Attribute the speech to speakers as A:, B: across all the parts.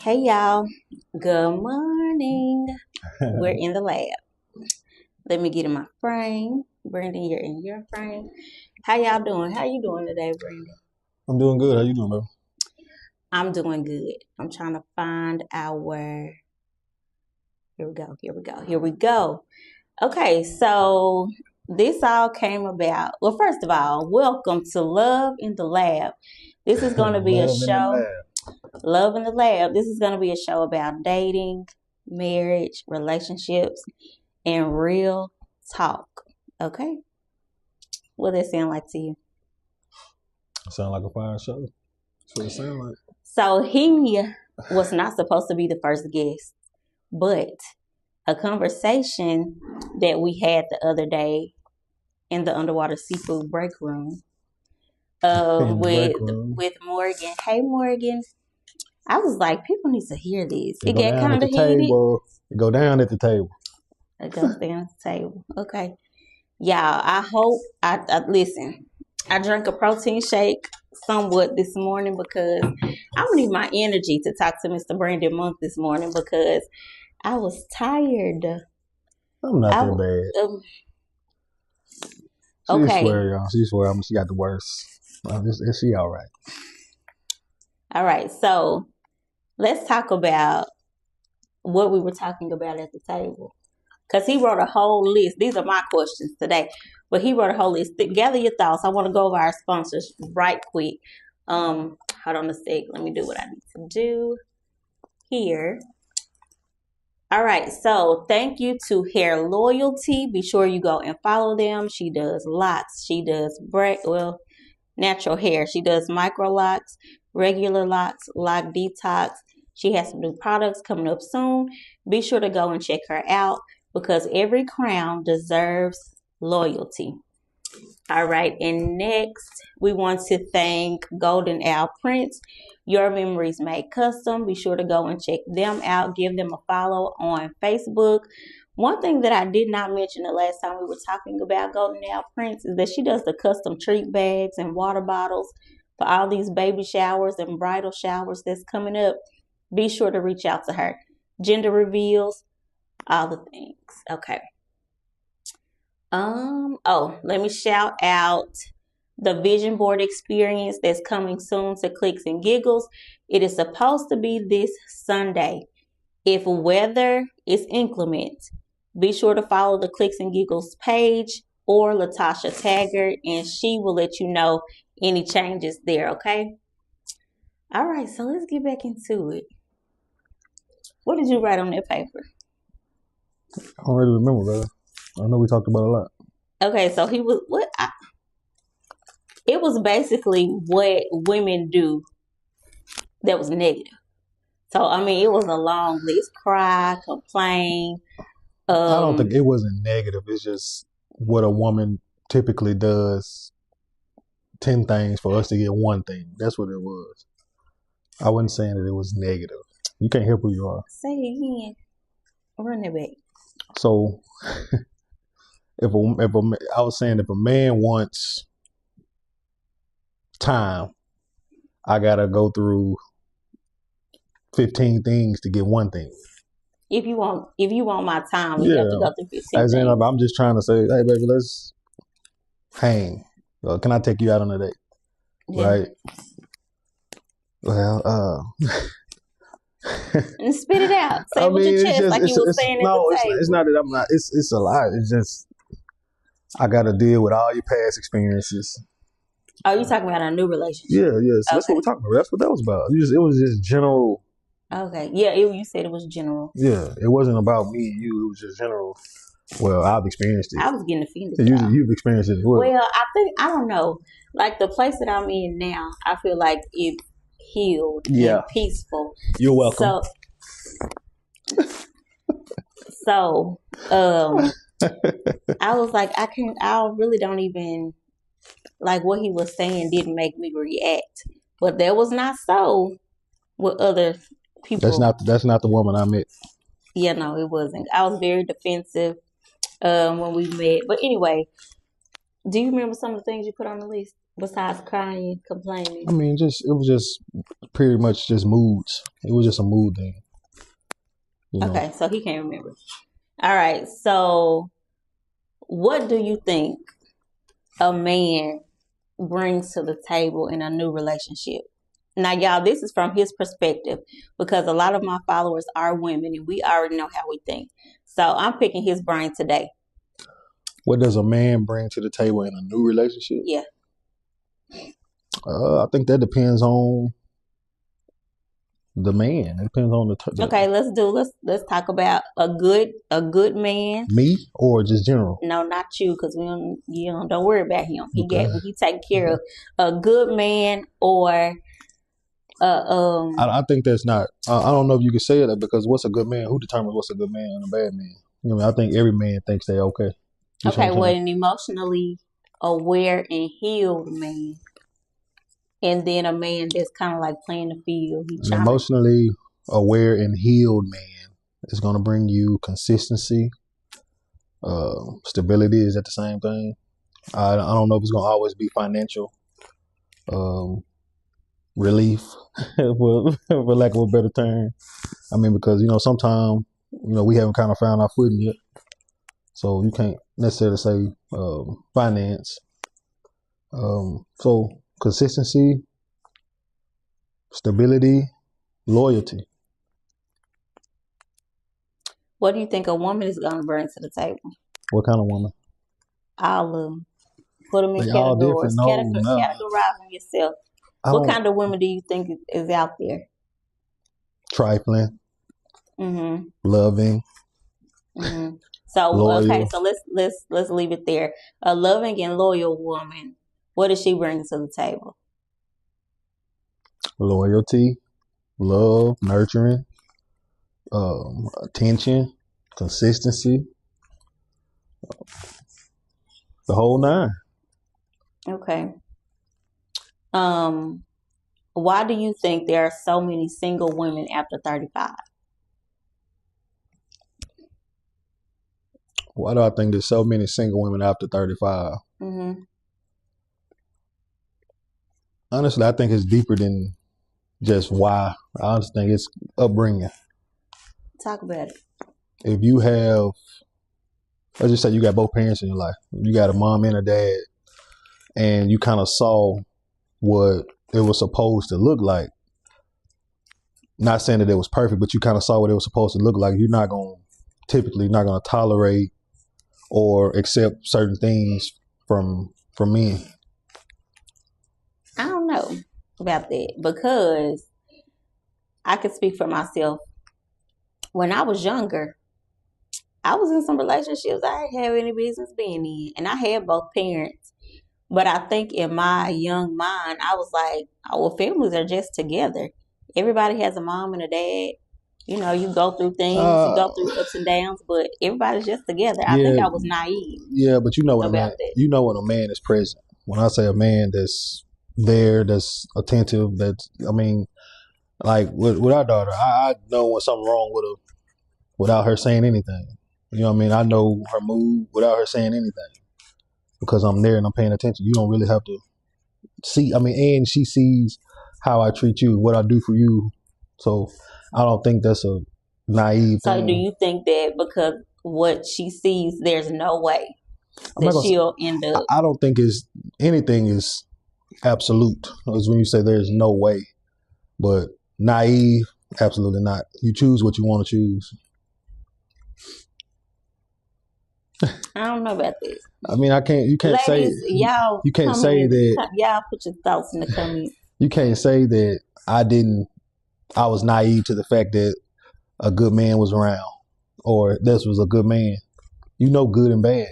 A: Hey y'all, good morning. We're in the lab. Let me get in my frame. Brandon, you're in your frame. How y'all doing? How you doing today, Brandon?
B: I'm doing good. How you doing, bro?
A: I'm doing good. I'm trying to find our. Here we go. Here we go. Here we go. Okay, so this all came about. Well, first of all, welcome to Love in the Lab. This is going to be a
B: Love in the
A: show.
B: lab.
A: Love in the Lab. This is going to be a show about dating, marriage, relationships, and real talk. Okay? What does that sound like to you?
B: Sound like a fire show. That's what it sound like.
A: So he was not supposed to be the first guest, but a conversation that we had the other day in the underwater seafood break room with Morgan. Hey Morgan. I was like, people need to hear this. It got kind of heated.
B: Go down at the table.
A: It goes down at the table. Okay. Y'all, I hope I listen. I drank a protein shake somewhat this morning because I need my energy to talk to Mr. Brandon Monk this morning because I was tired.
B: I'm not that bad.
A: Okay.
B: She swear, y'all. She swear she got the worst. Is she all right?
A: All right. So let's talk about what we were talking about at the table. Because he wrote a whole list. These are my questions today. But he wrote a whole list. Gather your thoughts. I want to go over our sponsors right quick. Hold on a sec. Let me do what I need to do here. All right. So thank you to Hair Loyalty. Be sure you go and follow them. She does locks. She does natural hair. She does micro locks, regular locks, lock detox. She has some new products coming up soon. Be sure to go and check her out because every crown deserves loyalty. All right. And next, we want to thank Golden Owl Prints. Your Memories Made Custom. Be sure to go and check them out. Give them a follow on Facebook. One thing that I did not mention the last time we were talking about Golden Owl Prints is that she does the custom treat bags and water bottles for all these baby showers and bridal showers that's coming up. Be sure to reach out to her. Gender reveals, all the things. Okay. Let me shout out the vision board experience that's coming soon to Clicks and Giggles. It is supposed to be this Sunday. If weather is inclement, be sure to follow the Clicks and Giggles page or Latasha Taggart, and she will let you know any changes there, okay? All right, so let's get back into it. What did you write on that paper?
B: I don't really remember, brother. I know we talked about it a lot.
A: Okay, so it was basically what women do that was negative. So, I mean, it was a long list. Cry, complain.
B: I don't think it wasn't negative. It's just what a woman typically does 10 things for us to get one thing. That's what it was. I wasn't saying that it was negative. You can't help who you are.
A: Say it again. Run it back.
B: So, I was saying if a man wants time, I gotta go through 15 things to get one thing.
A: If you want my time, you have to go through 15 things.
B: I'm just trying to say, hey baby, let's hang. Can I take you out on a date? Yeah. Right? Well,
A: and spit it out. Say it with your chest like you were saying at the table.
B: It's not that I'm not. It's a lot. It's just I got to deal with all your past experiences.
A: Oh, you talking about a new relationship?
B: Yeah. So okay. That's what we're talking about. That's what that was about. It was just general.
A: Okay. Yeah, you said it was general.
B: Yeah, it wasn't about me and you. It was just general. Well, I've experienced it.
A: I was getting offended.
B: You've experienced it as well.
A: Well, I don't know. Like the place that I'm in now, I feel like it's healed and peaceful.
B: You're welcome.
A: So, I was like, I really don't even, like what he was saying didn't make me react. But that was not so with other people.
B: That's not the woman I met.
A: Yeah, no, it wasn't. I was very defensive when we met. But anyway, do you remember some of the things you put on the list? Besides crying, complaining.
B: I mean, it was just pretty much just moods. It was just a mood thing.
A: Okay, so he can't remember. All right, so what do you think a man brings to the table in a new relationship? Now, y'all, this is from his perspective because a lot of my followers are women and we already know how we think. So I'm picking his brain today.
B: What does a man bring to the table in a new relationship?
A: Yeah.
B: I think that depends on the man. It depends on the
A: Okay, let's talk about a good man.
B: Me or just general?
A: No, not you, because don't worry about him. He taking care of a good man or
B: I think that's not. I don't know if you can say that because what's a good man? Who determines what's a good man and a bad man? You know, I think every man thinks they're okay.
A: Okay, well, an emotionally aware and healed man, and then a man that's kind of like playing the field.
B: An emotionally aware and healed man is going to bring you consistency. Stability, is that the same thing? I don't know if it's going to always be financial relief, for lack of a better term. I mean, because sometimes we haven't kind of found our footing yet, so you can't necessarily say finance. So consistency, stability, loyalty.
A: What do you think a woman is going to bring to the table?
B: What kind of woman?
A: All of them. Put them in
B: They
A: categories.
B: all different.
A: Categorize them yourself. What kind of women do you think is out there?
B: Trifling.
A: Mm-hmm.
B: Loving.
A: Mm-hmm. So loyal. Okay, so let's leave it there. A loving and loyal woman. What does she bring to the table?
B: Loyalty, love, nurturing, attention, consistency, the whole nine.
A: Okay. Why do you think there are so many single women after 35?
B: Why do I think there's so many single women after 35?
A: Mm-hmm.
B: Honestly, I think it's deeper than just why. I just think it's upbringing.
A: Talk about it.
B: If you have, let's just say you got both parents in your life. You got a mom and a dad, and you kind of saw what it was supposed to look like. Not saying that it was perfect, but you kind of saw what it was supposed to look like. You're typically not going to tolerate or accept certain things from men.
A: I don't know about that because I could speak for myself. When I was younger, I was in some relationships I didn't have any business being in, and I had both parents. But I think in my young mind, I was like, "Our families are just together. Everybody has a mom and a dad. You go through things, you go through ups and downs, but everybody's just together." I think I was naive.
B: Yeah, but you know when a man is present. When I say a man that's there, that's attentive, like with our daughter, I know when something's wrong with her without her saying anything. You know what I mean? I know her mood without her saying anything because I'm there and I'm paying attention. You don't really have to see. I mean, and she sees how I treat you, what I do for you. So I don't think that's a naive thing.
A: So do you think that because what she sees, there's no way that she'll end up?
B: I don't think anything is absolute. As when you say there's no way, but naive, absolutely not. You choose what you want to choose.
A: I don't know about this.
B: I mean, you can't
A: Ladies,
B: say y'all. You can't say that.
A: Y'all put your thoughts in the comments.
B: You can't say that I was naive to the fact that a good man was around, or this was a good man. You know, good and bad.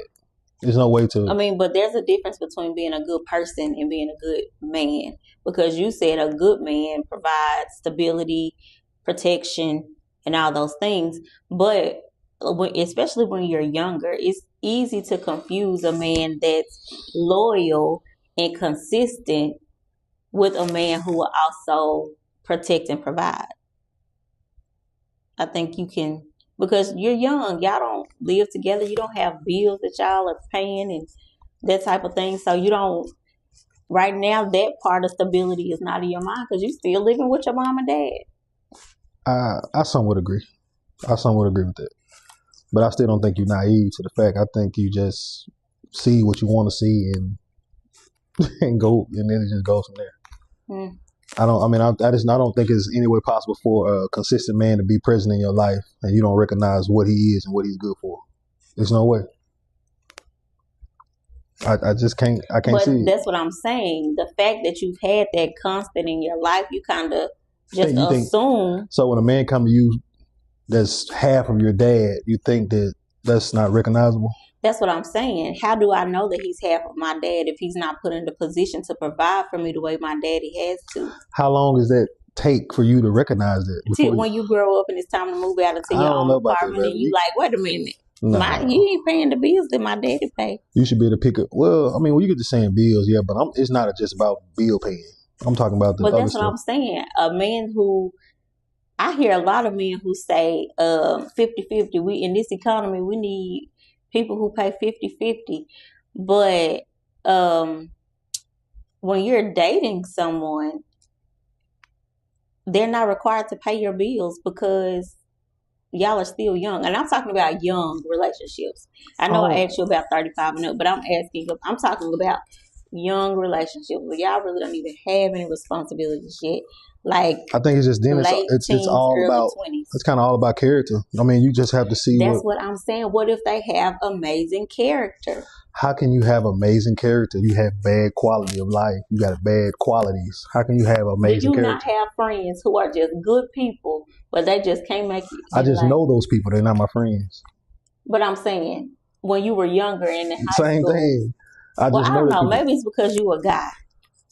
B: There's no way to.
A: I mean, but there's a difference between being a good person and being a good man, because you said a good man provides stability, protection, and all those things. But especially when you're younger, it's easy to confuse a man that's loyal and consistent with a man who will also protect and provide. I think you can, because you're young, y'all don't live together, you don't have bills that y'all are paying and that type of thing. So you don't right now that part of stability is not in your mind because you still living with your mom and dad.
B: I somewhat agree. I somewhat agree with that. But I still don't think you're naive to the fact. I think you just see what you want to see and go, and then it just goes from there. I don't think it's any way possible for a consistent man to be present in your life and you don't recognize what he is and what he's good for. There's no way. I just can't. I can't see.
A: But that's what I'm saying. The fact that you've had that constant in your life, you kind of just assume.
B: So when a man come to you that's half of your dad, you think that that's not recognizable?
A: That's what I'm saying. How do I know that he's half of my dad if he's not put in the position to provide for me the way my daddy has to?
B: How long does that take for you to recognize that?
A: Till when you grow up and it's time to move out into your own apartment and you like, wait a minute. You ain't paying the bills that my daddy pay.
B: You should be able to pick up. Well, I mean, when you get to saying bills, yeah, but it's not just about bill paying. I'm talking about the other stuff. But that's what
A: I'm saying. A man who... I hear a lot of men who say 50-50. We in this economy, we need people who pay 50-50. But when you're dating someone, they're not required to pay your bills because y'all are still young. And I'm talking about young relationships. I know I asked you about 35 and up, but I'm talking about young relationships where y'all really don't even have any responsibilities yet. Like, I think
B: it's just then it's all about 20s. It's kind of all about character. I mean, you just have to see.
A: That's what I'm saying. What if they have amazing character?
B: How can you have amazing character? You have bad quality of life. You got bad qualities. How can you have amazing character?
A: Do you not have friends who are just good people, but they just can't make it?
B: I just know those people. They're not my friends.
A: But I'm saying, when you were younger and in high school.
B: Same thing.
A: I don't know. Maybe it's because you were a guy.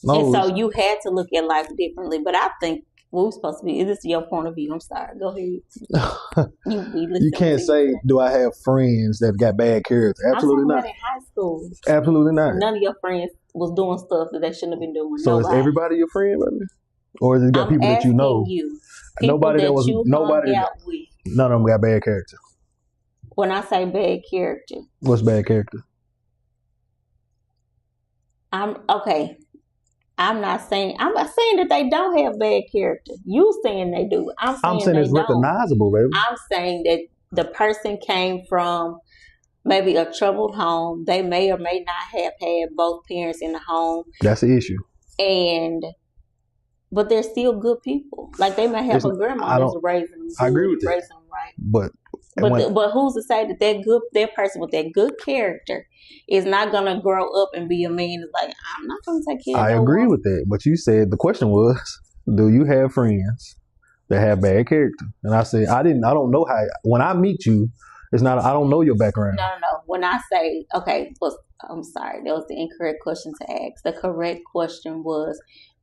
A: No, and so you had to look at life differently. But I think we're supposed to be... This is your point of view. I'm sorry. Go ahead.
B: You can't say, do I have friends that got bad character? Absolutely not.
A: In high school.
B: Absolutely not.
A: None of your friends was doing stuff that they shouldn't have been doing.
B: So is everybody your friend, baby? Or is it got people that you know? Nobody that was... Nobody out with. None of them got bad character.
A: When I say bad character...
B: What's bad character?
A: Okay. I'm not saying that they don't have bad character. You saying they do. I'm saying
B: it's recognizable, baby.
A: I'm saying that the person came from maybe a troubled home. They may or may not have had both parents in the home.
B: That's the issue.
A: But they're still good people. Like they may have a grandma that's raising them.
B: I agree with that.
A: Raising them right. But who's to say that person with that good character is not gonna grow up and be a man that's like, I'm not gonna take care of
B: I agree with that. But you said the question was, do you have friends that have bad character? And I said, I don't know how. When I meet you, it's not. I don't know your background.
A: No. When I say I'm sorry, that was the incorrect question to ask. The correct question was,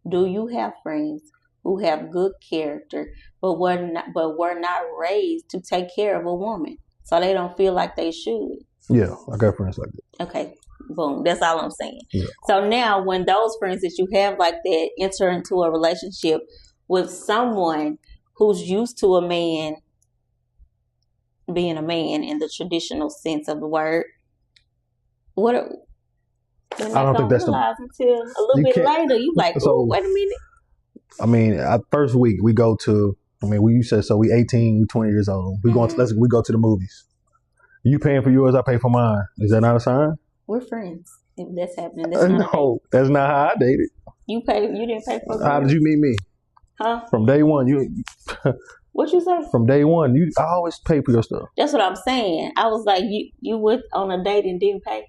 A: do you have friends who have good character, but were not raised to take care of a woman, so they don't feel like they should?
B: Yeah, I got friends like that.
A: Okay, boom. That's all I'm saying.
B: Yeah.
A: So now, when those friends that you have like that enter into a relationship with someone who's used to a man being a man in the traditional sense of the word, I don't think that's until a little bit later. You like, wait a minute.
B: I mean, first week we go to. I mean, you said so. We 18, we 20 years old. We go to the movies. You paying for yours, I pay for mine. Is that not a sign?
A: We're friends. If that's happening,
B: that's not how I dated.
A: You didn't pay for.
B: How did you meet me?
A: Huh?
B: From day one,
A: What you say?
B: From day one, I always pay for your stuff.
A: That's what I'm saying. I was like, you went on a date and didn't pay.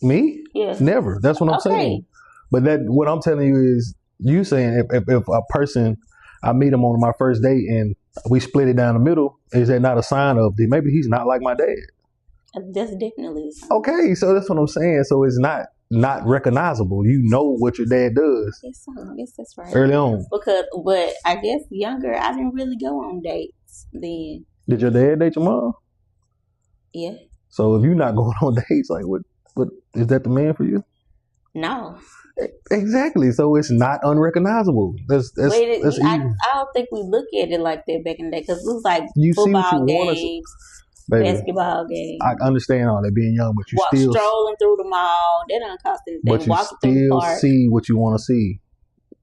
B: Me?
A: Yeah.
B: Never. That's what I'm saying. But what I'm telling you is, you saying if a person, I meet him on my first date and we split it down the middle, is that not a sign of that maybe he's not like my dad?
A: That's definitely a sign.
B: Okay, so that's what I'm saying. So it's not recognizable. You know what your dad does.
A: Yes, that's right.
B: Early on.
A: But I guess younger, I didn't really go on dates then.
B: Did your dad date your mom?
A: Yeah.
B: So if you're not going on dates, like what is that the man for you?
A: No.
B: Exactly. So it's not unrecognizable. That's easy.
A: I don't think we look at it like that back in the day because it was like
B: you
A: football games.
B: baby,
A: basketball game.
B: I understand all that being young, but you still
A: strolling through the mall. That doesn't cost anything.
B: But you
A: Walking through the park.
B: see what you want to see.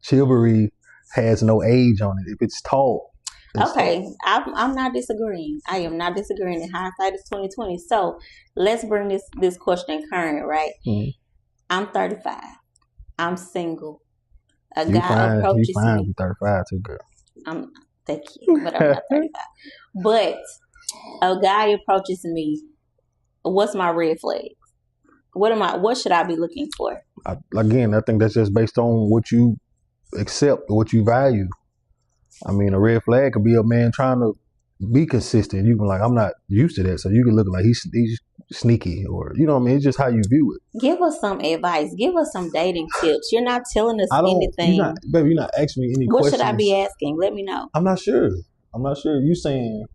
B: Chivalry has no age on it. If it's taught.
A: Okay, I'm not disagreeing. I am not disagreeing. In hindsight, is 2020. So let's bring this question current, right?
B: Mm-hmm.
A: I'm 35. I'm single. A
B: you
A: guy
B: fine,
A: approaches
B: you fine,
A: me.
B: You 35 too, girl.
A: Thank you, but I'm not 35. But a guy approaches me. What's my red flags? What should I be looking for?
B: I think that's just based on what you accept, what you value. I mean, a red flag could be a man trying to be consistent. You can like, I'm not used to that, so you can look like he's sneaky, or you know what I mean. It's just how you view it.
A: Give us some advice. Give us some dating tips. You're not telling us anything.
B: You're not asking me any
A: what
B: questions.
A: What should I be asking? Let me know.
B: I'm not sure. You saying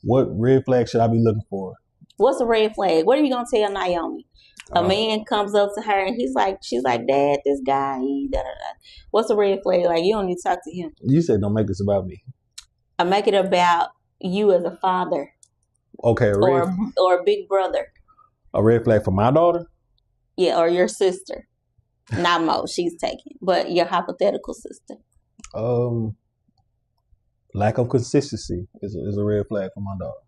B: what red flag should I be looking for?
A: What's a red flag? What are you gonna tell Naomi? A man comes up to her and she's like, Dad, this guy, What's a red flag? Like, you don't need to talk to him.
B: You said don't make this about me.
A: I make it about you as a father.
B: Okay,
A: or a big brother.
B: A red flag for my daughter?
A: Yeah, or your sister. Not Mo, she's taken, but your hypothetical sister.
B: Lack of consistency is a red flag for my daughter.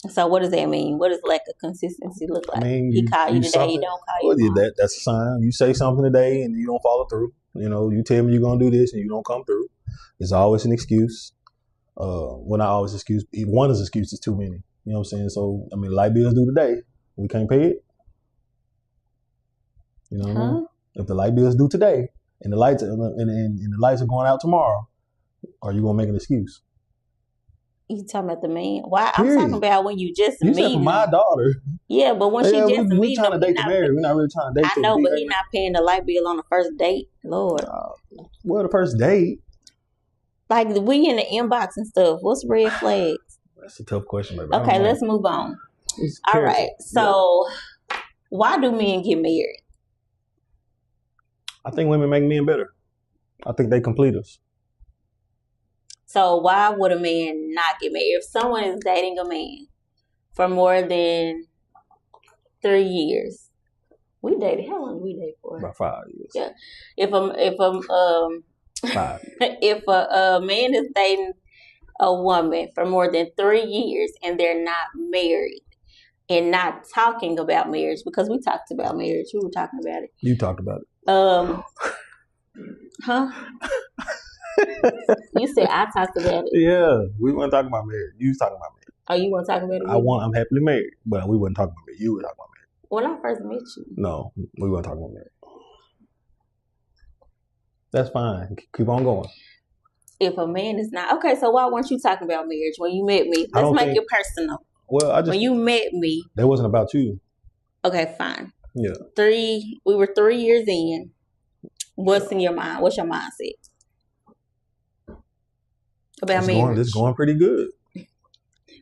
A: So what does that mean? What does lack of consistency look like? I mean, he call you today, he don't call you.
B: Well, that's a sign. You say something today and you don't follow through. You know, you tell me you're gonna do this and you don't come through. It's always an excuse. Well, not always excuse. One is excuse is too many. You know what I'm saying? So I mean, light bills due today. We can't pay it. You know what I mean? If the light bills due today and the lights and the lights are going out tomorrow, are you gonna make an excuse?
A: You talking about the man? Why? I'm talking about when you just meet.
B: You said for my daughter.
A: Yeah, but when she just meet,
B: we're trying to date the married. We're not really trying to date.
A: I know, but he's not paying the light bill on the first date. Lord.
B: Well, the first date.
A: Like we in the inbox and stuff. What's red flags?
B: That's a tough question, baby.
A: Okay, let's move on. All right. So, why do men get married?
B: I think women make men better. I think they complete us.
A: So why would a man not get married? If someone is dating a man for more than 3 years, we dated. How long did we date for?
B: About 5 years.
A: Yeah. If a man is dating a woman for more than 3 years and they're not married and not talking about marriage, because we talked about marriage, we were talking about it.
B: You talked about it.
A: Huh? You said I talked about it.
B: Yeah, we weren't talking about marriage. You was talking about marriage.
A: Oh, you want to talk about it?
B: I'm happily married, but we weren't talking about marriage. You were talking about marriage.
A: When I first met you.
B: No, we weren't talking about marriage. That's fine. Keep on going.
A: If a man is not okay, so why weren't you talking about marriage when you met me? Let's make it personal.
B: Well,
A: when you met me,
B: that wasn't about you.
A: Okay, fine.
B: Yeah.
A: We were 3 years in. What's in your mind? What's your mindset about marriage?
B: It's going pretty good.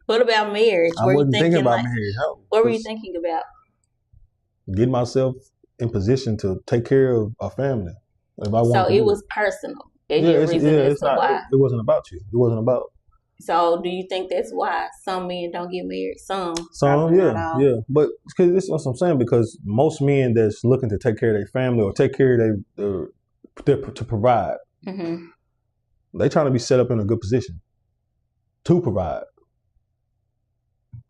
A: What about marriage?
B: I wasn't thinking about marriage. No.
A: What were you thinking about?
B: Getting myself in position to take care of a family.
A: So it was personal. It
B: wasn't about you. It wasn't about.
A: So do you think that's why some men don't get married? Some,
B: yeah. But because this is what I'm saying, because most men that's looking to take care of their family or take care of to provide, they trying to be set up in a good position to provide.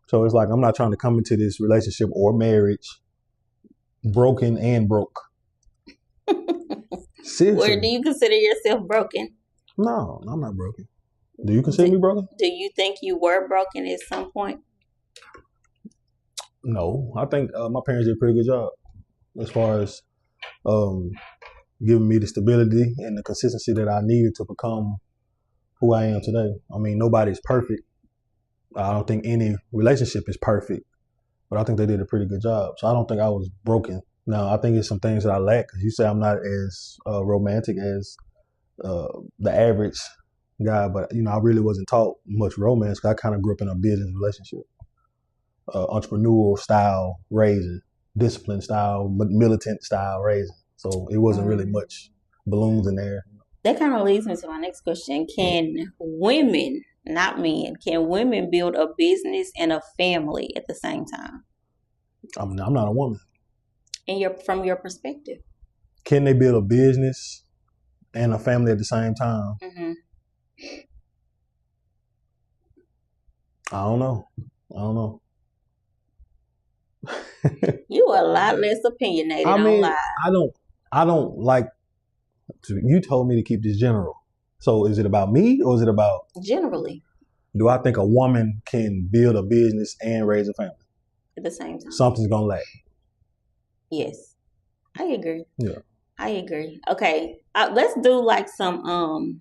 B: So it's like, I'm not trying to come into this relationship or marriage broken and broke. Seriously.
A: Where do you consider yourself broken?
B: No, I'm not broken. Do you consider me broken?
A: Do you think you were broken at some point?
B: No, I think my parents did a pretty good job as far as giving me the stability and the consistency that I needed to become who I am today. I mean, nobody's perfect. I don't think any relationship is perfect, but I think they did a pretty good job. So I don't think I was broken. Now, I think it's some things that I lack. Because you say I'm not as romantic as the average guy, but I really wasn't taught much romance. Cause I kind of grew up in a business relationship, entrepreneurial style raising, disciplined style, militant style raising. So it wasn't really much balloons in there.
A: That kind of leads me to my next question: can women not men. Can women build a business and a family at the same time?
B: I'm not a woman.
A: From your perspective.
B: Can they build a business and a family at the same time?
A: Mm-hmm.
B: I don't know.
A: You are a lot less opinionated on live.
B: I don't like. You told me to keep this general. So is it about me or is it about
A: generally?
B: Do I think a woman can build a business and raise a family
A: at the same time?
B: Something's gonna lack.
A: Yes, I agree.
B: Yeah,
A: I agree. Okay, let's do like some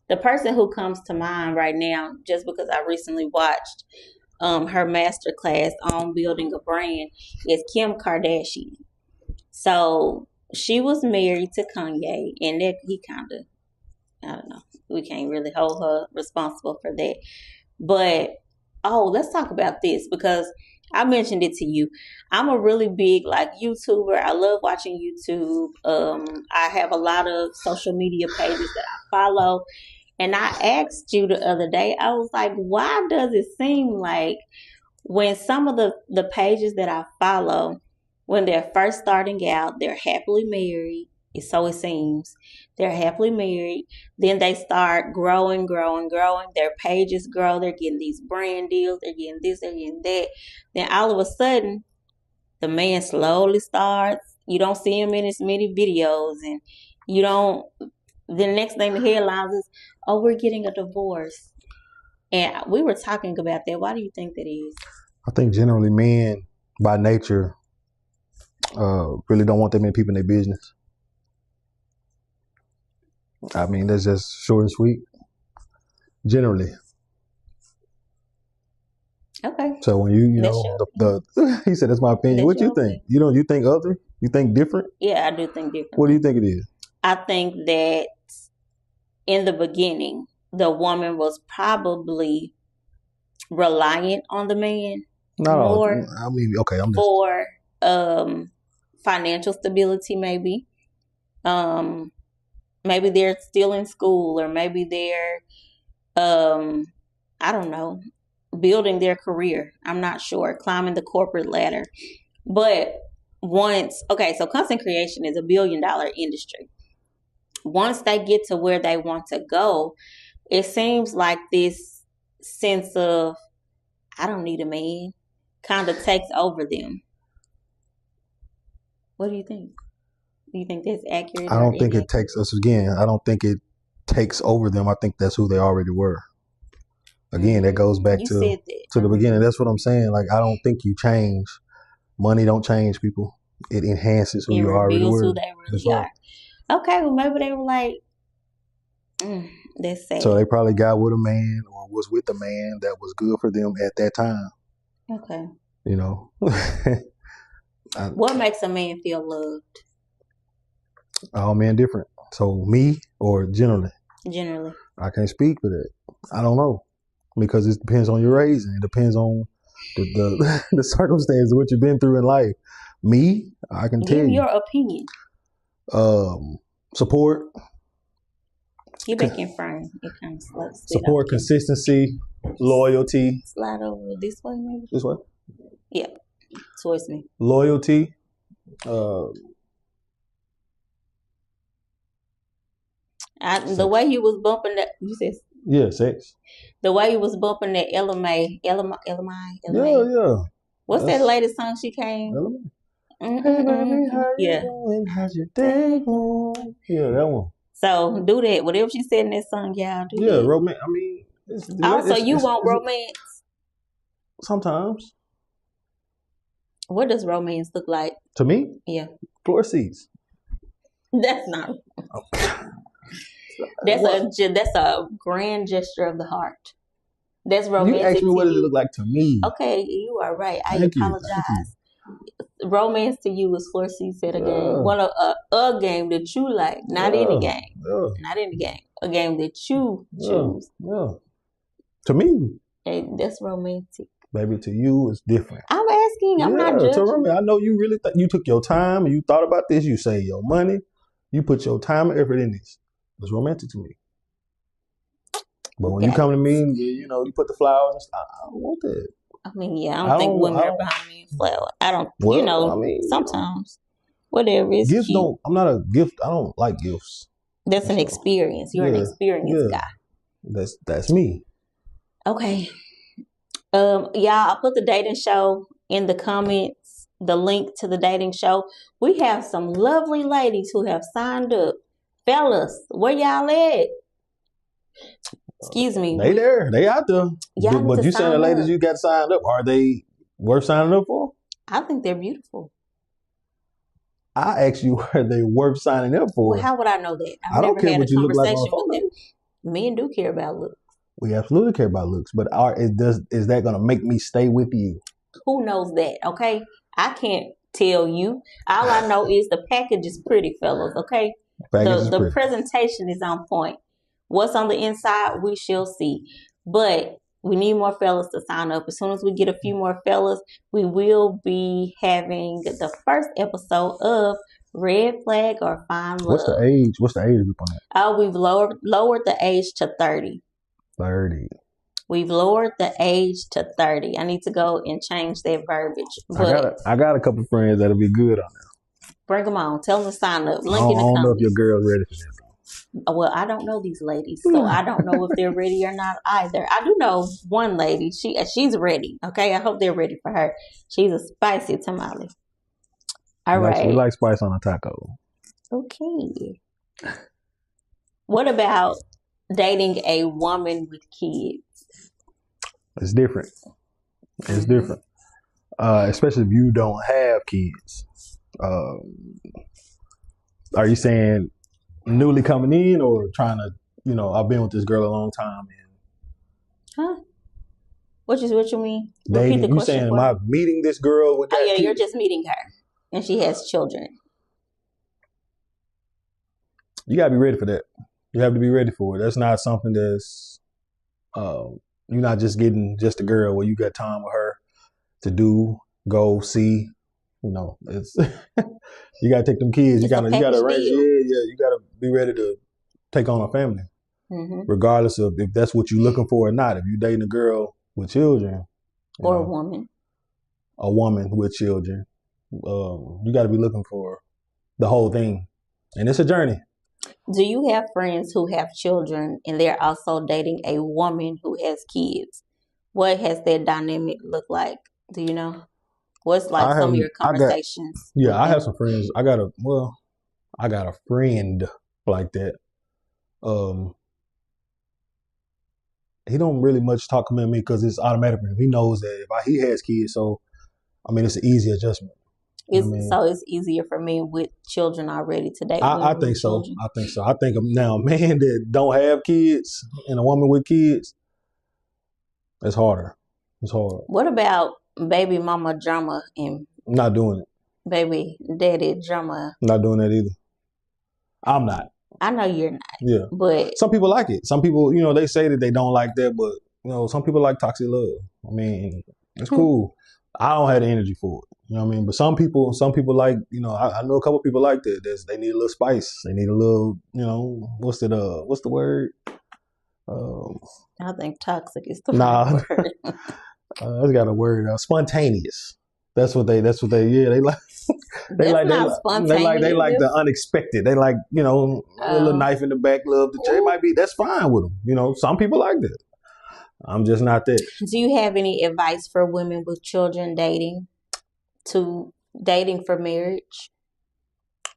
A: the person who comes to mind right now, just because I recently watched her master class on building a brand, is Kim Kardashian. So she was married to Kanye, and that he kind of, I don't know, we can't really hold her responsible for that. But let's talk about this, because I mentioned it to you. I'm a really big YouTuber. I love watching YouTube. I have a lot of social media pages that I follow. And I asked you the other day, I was like, why does it seem like when some of the pages that I follow, when they're first starting out, they're happily married, so it seems. They're happily married. Then they start growing. Their pages grow. They're getting these brand deals. They're getting this, they're getting that. Then all of a sudden, the man slowly starts. You don't see him in as many videos. And you don't. The next thing the headlines is, oh, we're getting a divorce. And we were talking about that. Why do you think that is?
B: I think generally men, by nature, really don't want that many people in their business. I mean, that's just short and sweet. Generally.
A: Okay.
B: So when you know, he said that's my opinion. What you think? You think other? You think different?
A: Yeah, I do think different.
B: What do you think it is?
A: I think that in the beginning, the woman was probably reliant on the man more.
B: I mean, okay, I'm just
A: for financial stability, maybe. Maybe they're still in school, or maybe they're I don't know, building their career. I'm not sure, climbing the corporate ladder. But so content creation is $1 billion industry. Once they get to where they want to go, it seems like this sense of, I don't need a man, kind of takes over them. What do you think? Do you think that's accurate?
B: I don't think it takes us again. I don't think it takes over them. I think that's who they already were. Again, that goes back to the beginning. That's what I'm saying. Like, I don't think you change. Money don't change people. It enhances who you already were.
A: Who they really are. Okay, well, maybe they were like, that's sad.
B: So they probably got with a man or was with a man that was good for them at that time.
A: Okay.
B: You know.
A: What makes a man feel loved?
B: All men different. So me or generally?
A: Generally.
B: I can't speak for that. I don't know. Because it depends on your raising. It depends on the circumstances of what you've been through in life. Me, I can tell you.
A: Give your opinion.
B: Support.
A: You're making firm. It kind of slows.
B: Support, consistency, loyalty.
A: Slide over this way, maybe.
B: This way?
A: Yeah. Towards me.
B: Loyalty.
A: The way he was bumping that, you said.
B: Yeah, sex.
A: The way he was bumping that LMA.
B: Yeah.
A: What's that latest song she came?
B: Hey baby, how you doing? How's your day going? Yeah, that one.
A: So do that. Whatever she said in that song, y'all do that.
B: Yeah, romance. I mean,
A: you want romance?
B: Sometimes.
A: What does romance look like?
B: To me?
A: Yeah.
B: Floor seats.
A: That's not. That's a grand gesture of the heart. That's romantic.
B: You asked me what does it look like to me.
A: Okay, you are right. I apologize. Romance to you is floor seats at a game. A game that you like, not any game. Yeah. Not any game. A game that you choose.
B: Yeah. To me.
A: That's romantic.
B: Baby, to you, it's different.
A: I'm asking. I'm not judging.
B: I know you really you took your time and you thought about this. You saved your money. You put your time and effort in this. It's romantic to me. But when you come to me, you put the flowers and stuff, I don't want that.
A: I mean, yeah, I don't think women are behind me in flower. I don't, sometimes. Whatever, it's
B: gifts
A: cute.
B: I'm not a gift. I don't like gifts.
A: That's an experience. You're an experience guy.
B: That's me.
A: Okay. Y'all, I'll put the dating show in the comments, the link to the dating show. We have some lovely ladies who have signed up. Fellas, where y'all at? Excuse me.
B: They there. They out there. But you saying the ladies you got signed up, are they worth signing up for?
A: I think they're beautiful.
B: I asked you, are they worth signing up for?
A: Well, how would I know that? I've never had a conversation with them. Men do care about looks.
B: We absolutely care about looks, but is that going to make me stay with you?
A: Who knows that? Okay, I can't tell you. All I know is the package is pretty, fellas. Okay, the presentation is on point. What's on the inside, we shall see. But we need more fellas to sign up. As soon as we get a few more fellas, we will be having the first episode of Red Flag or Fine Love.
B: What's the age? What's the age group on that?
A: Oh, we've lowered the age to 30.
B: 30.
A: We've lowered the age to 30. I need to go and change that verbiage. But
B: I got a couple friends that'll be good on that.
A: Bring them on. Tell them to sign up. Link in the comments.
B: I don't know if your girl's ready for that.
A: Well, I don't know these ladies, so I don't know if they're ready or not either. I do know one lady. She's ready. Okay, I hope they're ready for her. She's a spicy tamale. All right.
B: We like spice on a taco.
A: Okay. What about dating a woman with kids?
B: It's different. It's different. Especially if you don't have kids. Are you saying newly coming in or trying to, I've been with this girl a long time
A: Huh? What you mean?
B: Dating,
A: Repeat the question.
B: You saying, am I meeting this girl with that
A: Oh, yeah,
B: kid?
A: you're just meeting her. And she has children.
B: You got to be ready for that. You have to be ready for it. That's not something that's, you're not just getting just a girl where you got time with her to do, go, see. It's you gotta take them kids. You gotta arrange. You gotta be ready to take on a family, regardless of if that's what you're looking for or not. If you're dating a girl with children,
A: or
B: a woman with children, you got to be looking for the whole thing, and it's a journey.
A: Do you have friends who have children and they're also dating a woman who has kids? What has that dynamic looked like? Do you know? What's like some of your conversations?
B: I have some friends. I got a friend like that. He don't really much talk to me because it's automatic for him. He knows that if he has kids, so I mean it's an easy adjustment.
A: So it's easier for men with children already to date.
B: I think so. I think so. I think now a man that don't have kids and a woman with kids, it's harder. It's hard.
A: What about baby mama drama and
B: not doing it?
A: Baby daddy drama.
B: Not doing that either. I'm not.
A: I know you're not.
B: Yeah.
A: But
B: some people like it. Some people, they say that they don't like that, but some people like toxic love. I mean, it's cool. I don't have the energy for it. You know what I mean? But some people like, I know a couple people like that. They need a little spice. They need a little, what's the word?
A: I think toxic is the word.
B: It's got a word. Spontaneous. That's what they like. They like the unexpected. They like, a little knife in the back, love the chair. It might be, that's fine with them. Some people like that. I'm just not that.
A: Do you have any advice for women with children dating for marriage?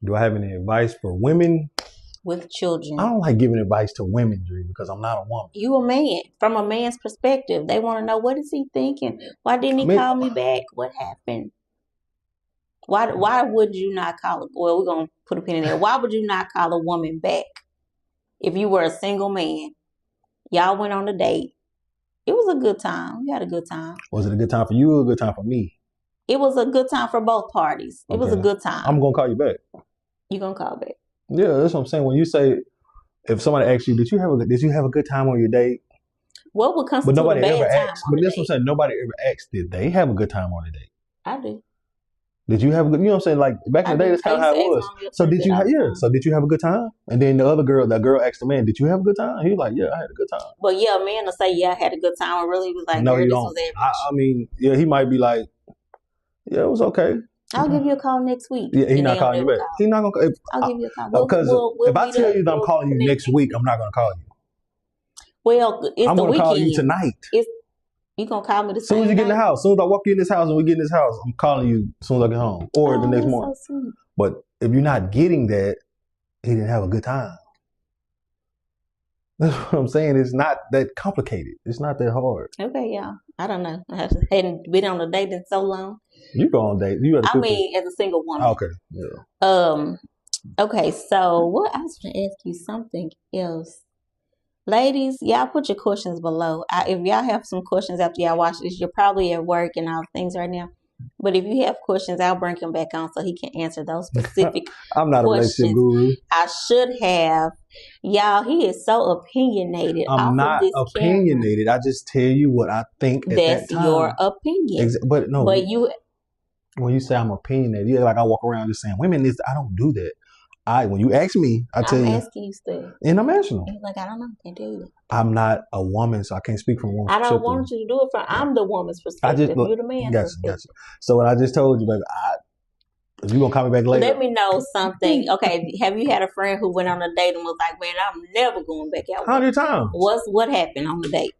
B: Do I have any advice for women
A: with children?
B: I don't like giving advice to women, Drew, because I'm not a woman.
A: You a man. From a man's perspective, they want to know, what is he thinking? Why didn't he call me back? What happened? Why would you not call? Well, we're gonna put a pin in there. Why would you not call a woman back if you were a single man? Y'all went on a date. It was a good time. We had a good time.
B: Was it a good time for you or a good time for me?
A: It was a good time for both parties. It was a good time.
B: I'm gonna call you back.
A: You gonna call back?
B: Yeah, that's what I'm saying. When you say, if somebody asks you, did you have a good time on your date?
A: What would constitute a bad time?
B: But that's what I'm saying. Nobody ever asked, did they have a good time on the date?
A: I do.
B: Did you have a good? You know what I'm saying? Like back in the day, that's kind of how it was. So did you have? Yeah. So did you have a good time? And then the girl asked the man, "Did you have a good time?" He was like, "Yeah, I had a good time."
A: But yeah, a man will say, "Yeah, I had a good time." Or really was like,
B: No,
A: "Girl,
B: he
A: this
B: don't.
A: was average."
B: I mean, yeah, he might be like, "Yeah, it was okay."
A: I'll give you a call next week.
B: Yeah, he's not calling you back. He's not gonna.
A: I'll give you a call.
B: Because if I tell you that I'm calling you next week, I'm not gonna call you.
A: Well, it's
B: I'm
A: the
B: gonna
A: weekend.
B: call you tonight.
A: You gonna call me the
B: same. As soon as you get in the house, as soon as I walk you in this house and we get in this house, I'm calling you as soon as I get home or the next morning. So sweet. But if you're not getting that, he didn't have a good time. That's what I'm saying. It's not that complicated. It's not that hard.
A: Okay, yeah. I don't know. I hadn't been on a date in so long.
B: You go on dates.
A: I mean, as a single woman.
B: Okay. Yeah.
A: Okay. So what I was going to ask you something else, ladies. Y'all put your questions below. If y'all have some questions after y'all watch this, you're probably at work and all things right now. But if you have questions, I'll bring him back on so he can answer those specific
B: I'm not questions. A relationship guru.
A: I should have. Y'all, he is so opinionated.
B: I'm not opinionated. I just tell you what I think at
A: That's
B: that time.
A: your opinion.
B: But no.
A: But you...
B: When you say I'm opinionated, yeah, like I walk around just saying, women, I don't do that. When you ask me, I tell you. I'm
A: asking you stuff.
B: International.
A: Like, I don't know. I can't tell you that.
B: I'm not a woman, so I can't speak from a woman's perspective.
A: I don't want you to do it from... I'm the woman's perspective. You're the man's perspective.
B: Gotcha. So what I just told you, baby, if you gonna call me back later.
A: Let me know something. Okay, have you had a friend who went on a date and was like, "Man, I'm never going back out"?
B: 100 times.
A: What happened on the date?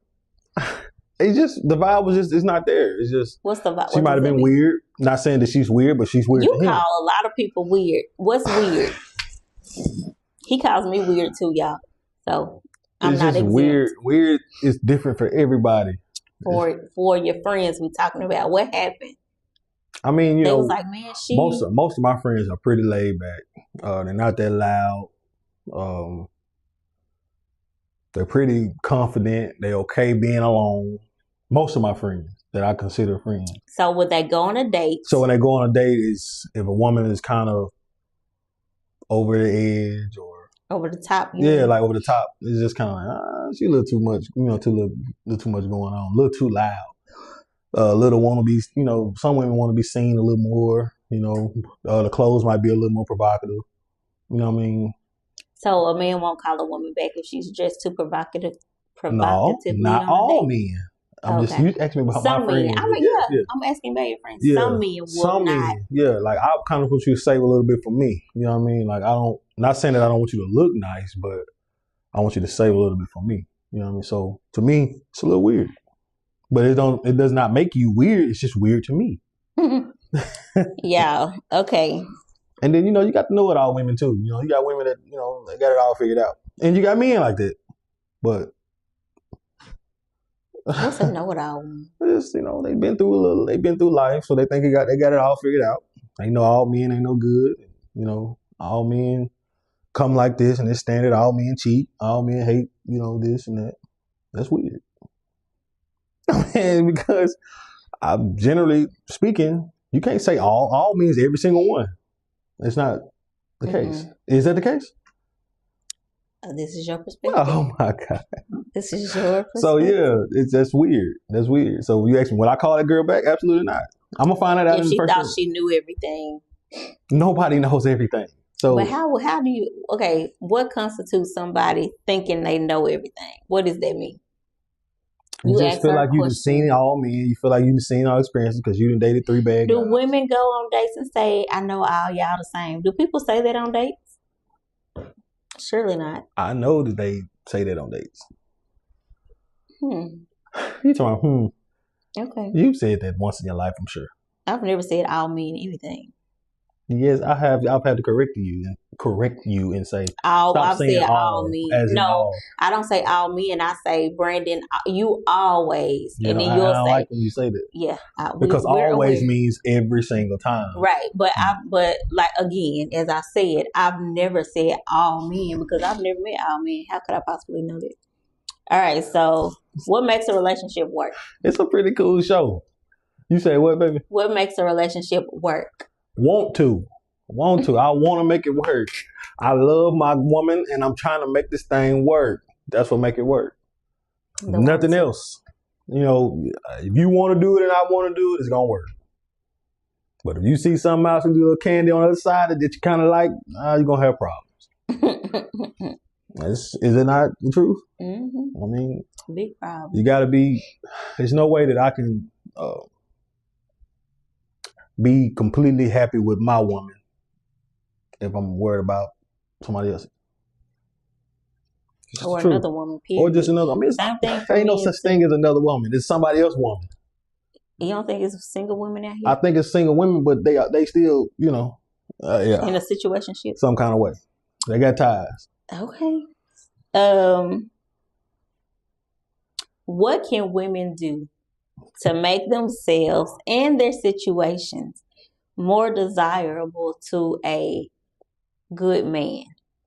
B: It's just the vibe was just it's not there. It's just
A: what's the vibe?
B: She might have been weird. Not saying that she's weird, but she's weird.
A: You call a lot of people weird. What's weird? He calls me weird too, y'all. So I'm
B: it's
A: not
B: just
A: exempt.
B: Weird. Weird is different for everybody.
A: For your friends, we talking about what happened.
B: I mean,
A: they was like, man,
B: most of my friends are pretty laid back. They're not that loud. They're pretty confident. They're okay being alone. Most of my friends that I consider friends.
A: So would they go on a date?
B: So when they go on a date, is if a woman is kind of over the edge or
A: over the top.
B: Yeah, like over the top. It's just kind of like she a little too much. Little too much going on. A little too loud. Little want to be, some women want to be seen a little more, the clothes might be a little more provocative. You know what I mean?
A: So a man won't call a woman back if she's dressed too provocative.
B: No, not all men. You asked me about
A: some
B: my friends.
A: Yeah. I'm asking about your friends. Yeah. Some men will not.
B: Yeah, like I kind of want you to save a little bit for me. You know what I mean? Like not saying that I don't want you to look nice, but I want you to save a little bit for me. You know what I mean? So to me, it's a little weird. But it does not make you weird. It's just weird to me.
A: Yeah. Okay.
B: And then, you got to know it all women too. You got women that, they got it all figured out. And you got men like that. But
A: what's a know it all?
B: Just, they've been through life, so they think they got it all figured out. They know all men ain't no good. All men come like this and it's standard. All men cheat. All men hate, this and that. That's weird. And because I'm generally speaking, you can't say all means every single one. It's not the case. Is that the case?
A: This is your perspective.
B: Oh my God.
A: This is your perspective.
B: So yeah, that's weird. That's weird. So you ask me, would I call that girl back? Absolutely not. I'm gonna find that out.
A: If she thought she knew everything.
B: Nobody knows everything. So,
A: but how do you? Okay, what constitutes somebody thinking they know everything? What does that mean?
B: You just feel like you've seen it all men. You feel like you've seen all experiences because you done dated 3 bad guys.
A: Do women go on dates and say, I know all y'all the same? Do people say that on dates? Surely not.
B: I know that they say that on dates. You talking about,
A: Okay.
B: You've said that once in your life, I'm sure.
A: I've never said all men anything.
B: Yes, I have. I've had to correct you and say
A: I've said all men. No,
B: all.
A: I don't say all men. I say, Brandon, you always.
B: Yeah,
A: and then
B: I don't like when you say that.
A: Yeah,
B: because always means every single time.
A: Right, but like again, as I said, I've never said all men because I've never met all men. How could I possibly know that? All right, so what makes a relationship work?
B: It's a pretty cool show. You say what, baby?
A: What makes a relationship work?
B: Want to. I want to make it work. I love my woman and I'm trying to make this thing work. That's what make it work. Nothing else. If you want to do it and I want to do it, it's going to work. But if you see something else and do a little candy on the other side that you kind of like, you're going to have problems. Is it not the truth?
A: Mm-hmm.
B: I mean,
A: big problem.
B: You got to be, there's no way that I can be completely happy with my woman if I'm worried about somebody else.
A: Or another woman, period.
B: Or just another. I mean, there ain't no such thing as another woman. It's somebody else's woman.
A: You don't think it's single women out here?
B: I think it's single women, but they still, in
A: a situationship,
B: some kind of way. They got ties.
A: Okay. What can women do to make themselves and their situations more desirable to a good man?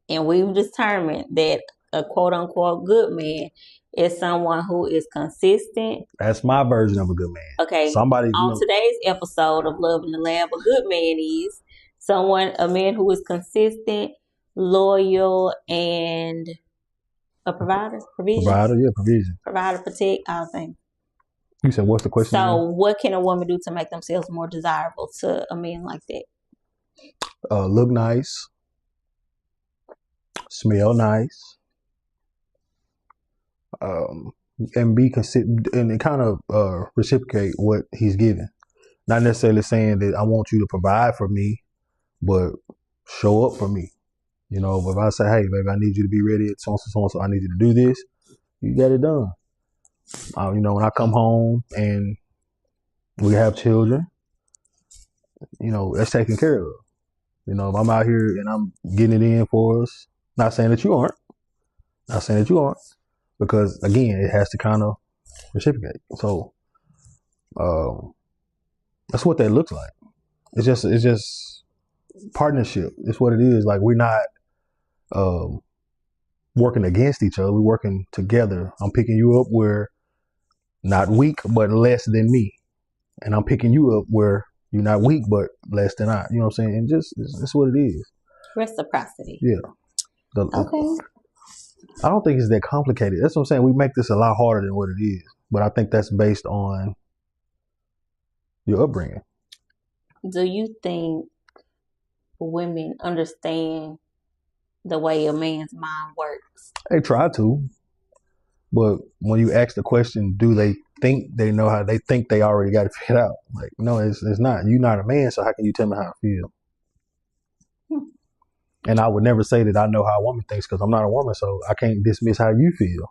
A: And we've determined that a quote unquote good man is someone who is consistent.
B: That's my version of a good man.
A: Okay. On today's episode of Love in the Lab, a good man is a man who is consistent, loyal, and a provider. Provision. Provider, protect, all things.
B: You said, what's the question?
A: So, what can a woman do to make themselves more desirable to a man like that?
B: Look nice, smell nice, and be consistent, and kind of reciprocate what he's giving. Not necessarily saying that I want you to provide for me, but show up for me. If I say, hey, baby, I need you to be ready at so-and-so, I need you to do this, you get it done. When I come home and we have children, that's taken care of. If I'm out here and I'm getting it in for us, not saying that you aren't, because again, it has to kind of reciprocate. So, that's what that looks like. It's just partnership. It's what it is. Like, we're not working against each other. We're working together. I'm picking you up where not weak, but less than me. And I'm picking you up where you're not weak, but less than I. You know what I'm saying? And it's what it is.
A: Reciprocity.
B: Yeah.
A: Okay.
B: I don't think it's that complicated. That's what I'm saying. We make this a lot harder than what it is. But I think that's based on your upbringing.
A: Do you think women understand the way a man's mind works?
B: They try to. But when you ask the question, do they think they know how? They think they already got it figured out. Like, no, it's not. You're not a man, so how can you tell me how I feel? And I would never say that I know how a woman thinks, because I'm not a woman, so I can't dismiss how you feel.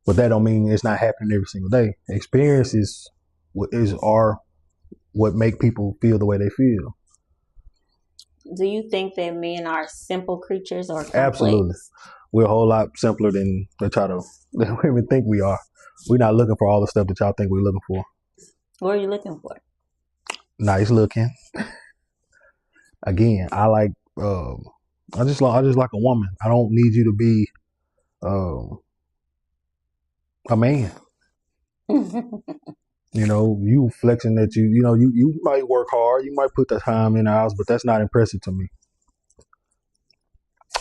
B: But that don't mean it's not happening every single day. Experiences are what make people feel the way they feel.
A: Do you think that men are simple creatures or complex?
B: Absolutely. We're a whole lot simpler than women think we are. We're not looking for all the stuff that y'all think we're looking for.
A: What are you looking for?
B: Nice looking. Again, I like. I just like a woman. I don't need you to be a man. You flexing that you might work hard, you might put the time in the house, but that's not impressive to me.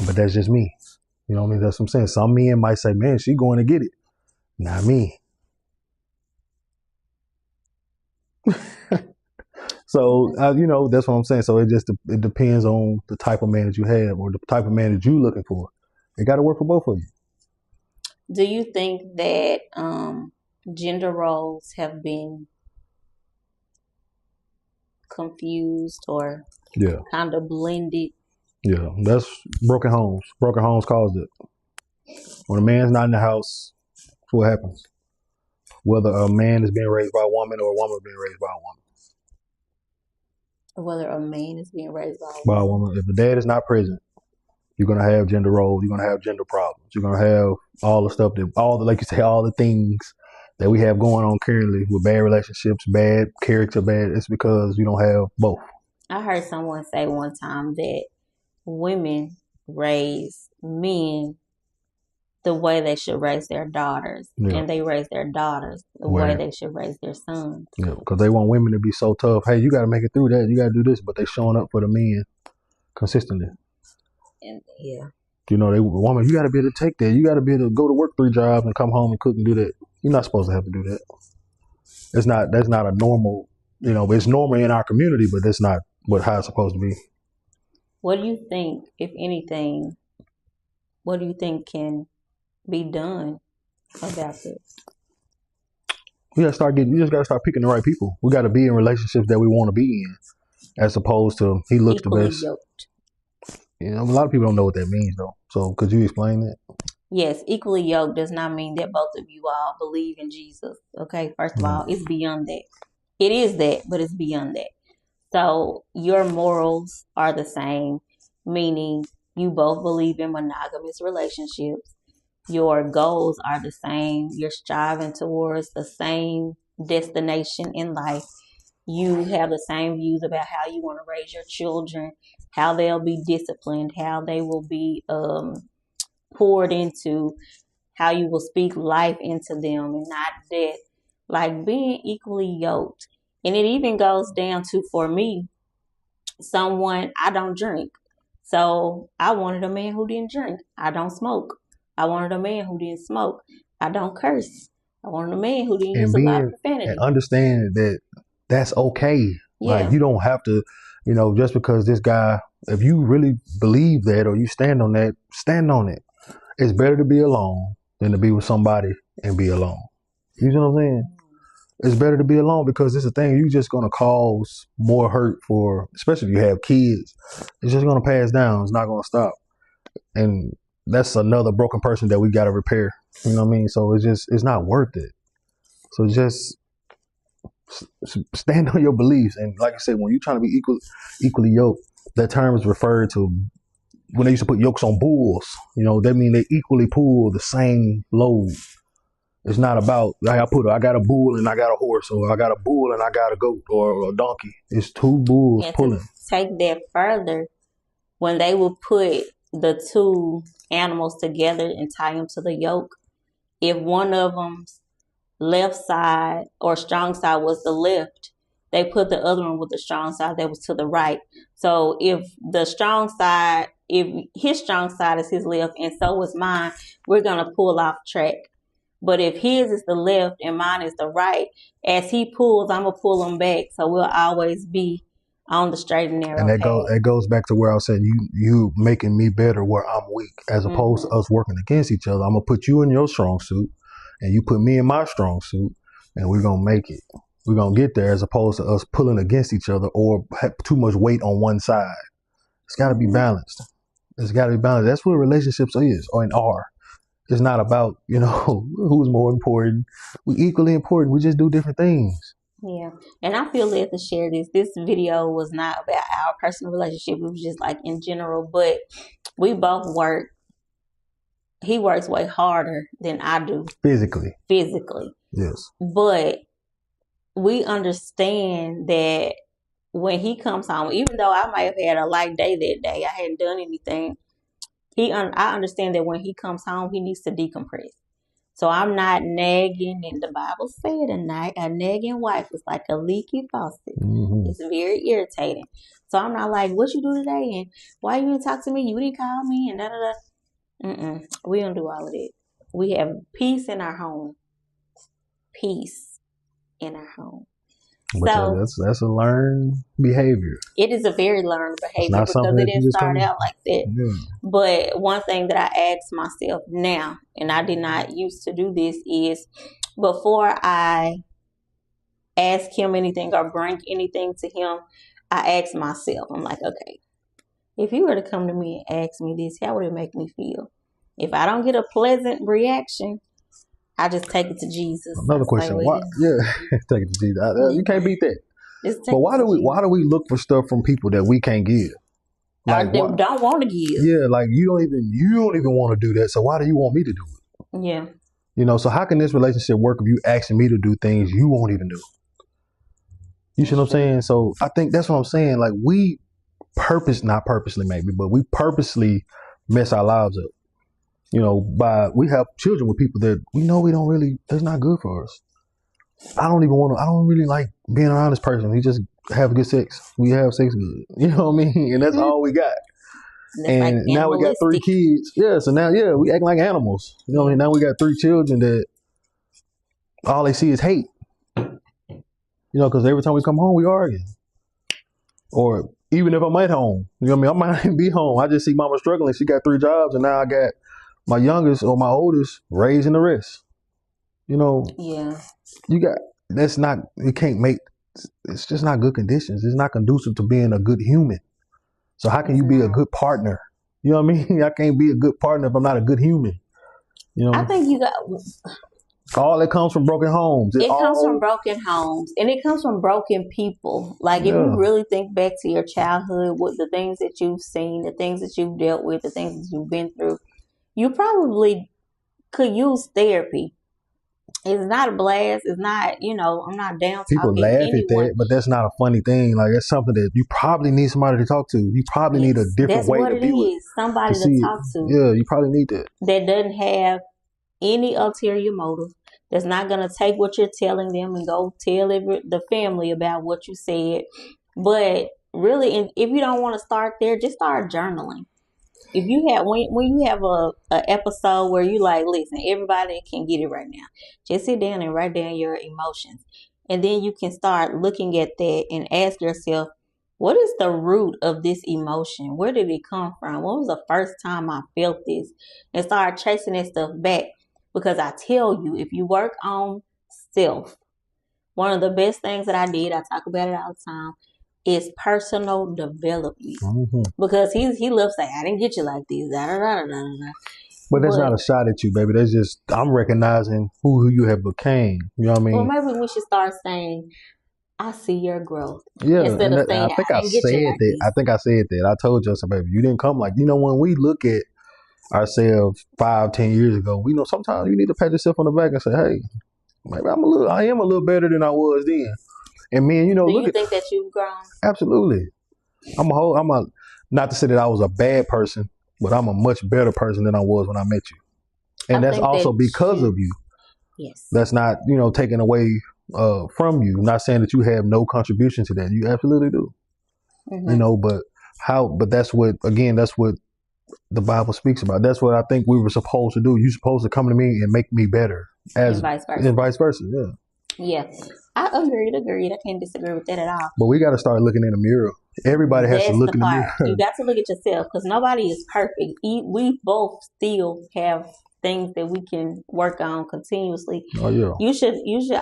B: But that's just me. You know what I mean? That's what I'm saying. Some men might say, man, she going to get it. Not me. So, that's what I'm saying. So it depends on the type of man that you have, or the type of man that you're looking for. It got to work for both of you.
A: Do you think that gender roles have been confused or kind of blended?
B: Yeah, that's broken homes. Broken homes caused it. When a man's not in the house, what happens? Whether a man is being raised by a woman or a woman is being raised by a woman.
A: Whether a man is being raised by
B: a woman. If the dad is not present, you're going to have gender roles. You're going to have gender problems. You're going to have all the stuff like you say, all the things that we have going on currently with bad relationships, bad character, bad. It's because you don't have both.
A: I heard someone say one time that women raise men the way they should raise their daughters, and they raise their daughters the way they should raise their sons.
B: Yeah, because they want women to be so tough. Hey, you got to make it through that. You got to do this, but they showing up for the men consistently.
A: And
B: woman, you got to be able to take that. You got to be able to go to work 3 jobs and come home and cook and do that. You're not supposed to have to do that. That's not a normal it's normal in our community, but that's not how it's supposed to be.
A: What do you think, if anything, what do you think can be done about this?
B: We just gotta start picking the right people. We gotta be in relationships that we want to be in, as opposed to he looks
A: Equally
B: the best.
A: Yoked.
B: A lot of people don't know what that means though. So could you explain that?
A: Yes, equally yoked does not mean that both of you all believe in Jesus. Okay, first of all, it's beyond that. It is that, but it's beyond that. So your morals are the same, meaning you both believe in monogamous relationships. Your goals are the same. You're striving towards the same destination in life. You have the same views about how you want to raise your children, how they'll be disciplined, how they will be poured into, how you will speak life into them and not death. Like being equally yoked. And it even goes down to, for me, I don't drink. So I wanted a man who didn't drink. I don't smoke. I wanted a man who didn't smoke. I don't curse. I wanted a man who didn't use a lot of profanity.
B: And understand that that's okay.
A: Yeah.
B: Like you don't have to, just because this guy, if you really believe that or you stand on that, stand on it. It's better to be alone than to be with somebody and be alone. You know what I'm saying? It's better to be alone because it's a thing. You're just going to cause more hurt especially if you have kids. It's just going to pass down. It's not going to stop. And that's another broken person that we got to repair. You know what I mean? So it's not worth it. So just stand on your beliefs. And like I said, when you're trying to be equally yoked, that term is referred to when they used to put yokes on bulls. That means they equally pull the same load. It's not about I got a bull and I got a horse, or I got a bull and I got a goat or a donkey. It's two bulls pulling.
A: To take that further, when they will put the two animals together and tie them to the yoke, if one of them's left side or strong side was the left, they put the other one with the strong side that was to the right. So if his strong side is his left and so is mine, we're going to pull off track. But if his is the left and mine is the right, as he pulls, I'm going to pull him back. So we'll always be on the straight and narrow
B: path. And that goes back to where I said you making me better where I'm weak, as opposed to us working against each other. I'm going to put you in your strong suit and you put me in my strong suit, and we're going to make it. We're going to get there, as opposed to us pulling against each other or have too much weight on one side. It's got to be balanced. It's got to be balanced. That's what relationships are. It's not about, who's more important. We equally important. We just do different things.
A: Yeah. And I feel led to share this. This video was not about our personal relationship. It was just like in general. But we both work. He works way harder than I do.
B: Physically.
A: Yes. But we understand that when he comes home, even though I might have had a light day that day, I hadn't done anything, I understand that when he comes home, he needs to decompress. So I'm not nagging, and the Bible said a nagging wife is like a leaky faucet. Mm-hmm. It's very irritating. So I'm not like, what you do today? And why you didn't talk to me? You didn't call me? And da-da-da. We don't do all of that. We have peace in our home. Peace in our home.
B: So that's a learned behavior.
A: It is a very learned behavior because it didn't start out like that. Yeah. But one thing that I ask myself now, and I did not used to do this, is before I ask him anything or bring anything to him, I ask myself, I'm like, okay, if you were to come to me and ask me this, how would it make me feel? If I don't get a pleasant reaction, I just take it to Jesus.
B: Another question. Why? Yeah, take it to Jesus. You can't beat that. But why do we look for stuff from people that we can't give?
A: Like, they don't want to give.
B: Yeah, like you don't even want to do that. So why do you want me to do it?
A: Yeah.
B: So how can this relationship work if you asking me to do things you won't even do? You see what I'm saying? So I think that's what I'm saying. Like we not purposely maybe, but we purposely mess our lives up. We have children with people that we know that's not good for us. I don't really like being around this person. We just have good sex. We have sex good. You know what I mean? And that's all we got. And like now we got 3 kids. Yeah, so now, we act like animals. You know what I mean? Now we got 3 children that all they see is hate. Because every time we come home, we argue. Or even if I'm at home, I might not be home. I just see mama struggling. She got 3 jobs, and now I got my youngest or my oldest raising the rest.
A: Yeah.
B: You got that's not. You can't make. It's just not good conditions. It's not conducive to being a good human. So how can you be a good partner? You know what I mean? I can't be a good partner if I'm not a good human.
A: I think you got.
B: All that comes from broken homes.
A: It comes from broken homes, and it comes from broken people. Like, if you really think back to your childhood, with the things that you've seen, the things that you've dealt with, the things that you've been through, you probably could use therapy. It's not a blast. It's not, I'm not down
B: People
A: talking
B: laugh
A: anyone.
B: at that, but that's not a funny thing. Like, that's something that you probably need somebody to talk to. You probably need a different way to be with.
A: Somebody to talk to.
B: Yeah, you probably need that.
A: That doesn't have any ulterior motive. That's not going to take what you're telling them and go tell the family about what you said. But really, if you don't want to start there, just start journaling. If you have when you have a episode where you like, listen, everybody can get it right now. Just sit down and write down your emotions, and then you can start looking at that and ask yourself, what is the root of this emotion? Where did it come from? When was the first time I felt this? And start chasing that stuff back. Because I tell you, if you work on self, one of the best things that I did, I talk about it all the time, is personal development.
B: Mm-hmm.
A: Because he loves saying, I didn't get you like this. Da, da, da, da, da.
B: But that's not a shot at you, baby. That's just, I'm recognizing who you have became. You know what I mean?
A: Well, maybe we should start saying, I see your growth.
B: Yeah.
A: Instead of saying,
B: I think I said that. I think I said that. I told you, baby, you didn't come like, when we look at ourselves 5-10 years ago, we know sometimes you need to pat yourself on the back and say, hey, maybe I am a little better than I was then. And man,
A: do you think that you've grown?
B: Absolutely. Not to say that I was a bad person, but I'm a much better person than I was when I met you. And that's also because of you.
A: Yes.
B: That's not, taken away from you. I'm not saying that you have no contribution to that. You absolutely do. Mm-hmm. But that's what the Bible speaks about. That's what I think we were supposed to do. You're supposed to come to me and make me better. And vice versa. Yeah.
A: Yeah. I agreed. I can't disagree with that at all.
B: But we got to start looking in the mirror. Everybody has to look in the mirror.
A: You got to look at yourself, because nobody is perfect. We both still have things that we can work on continuously.
B: Oh yeah.
A: You should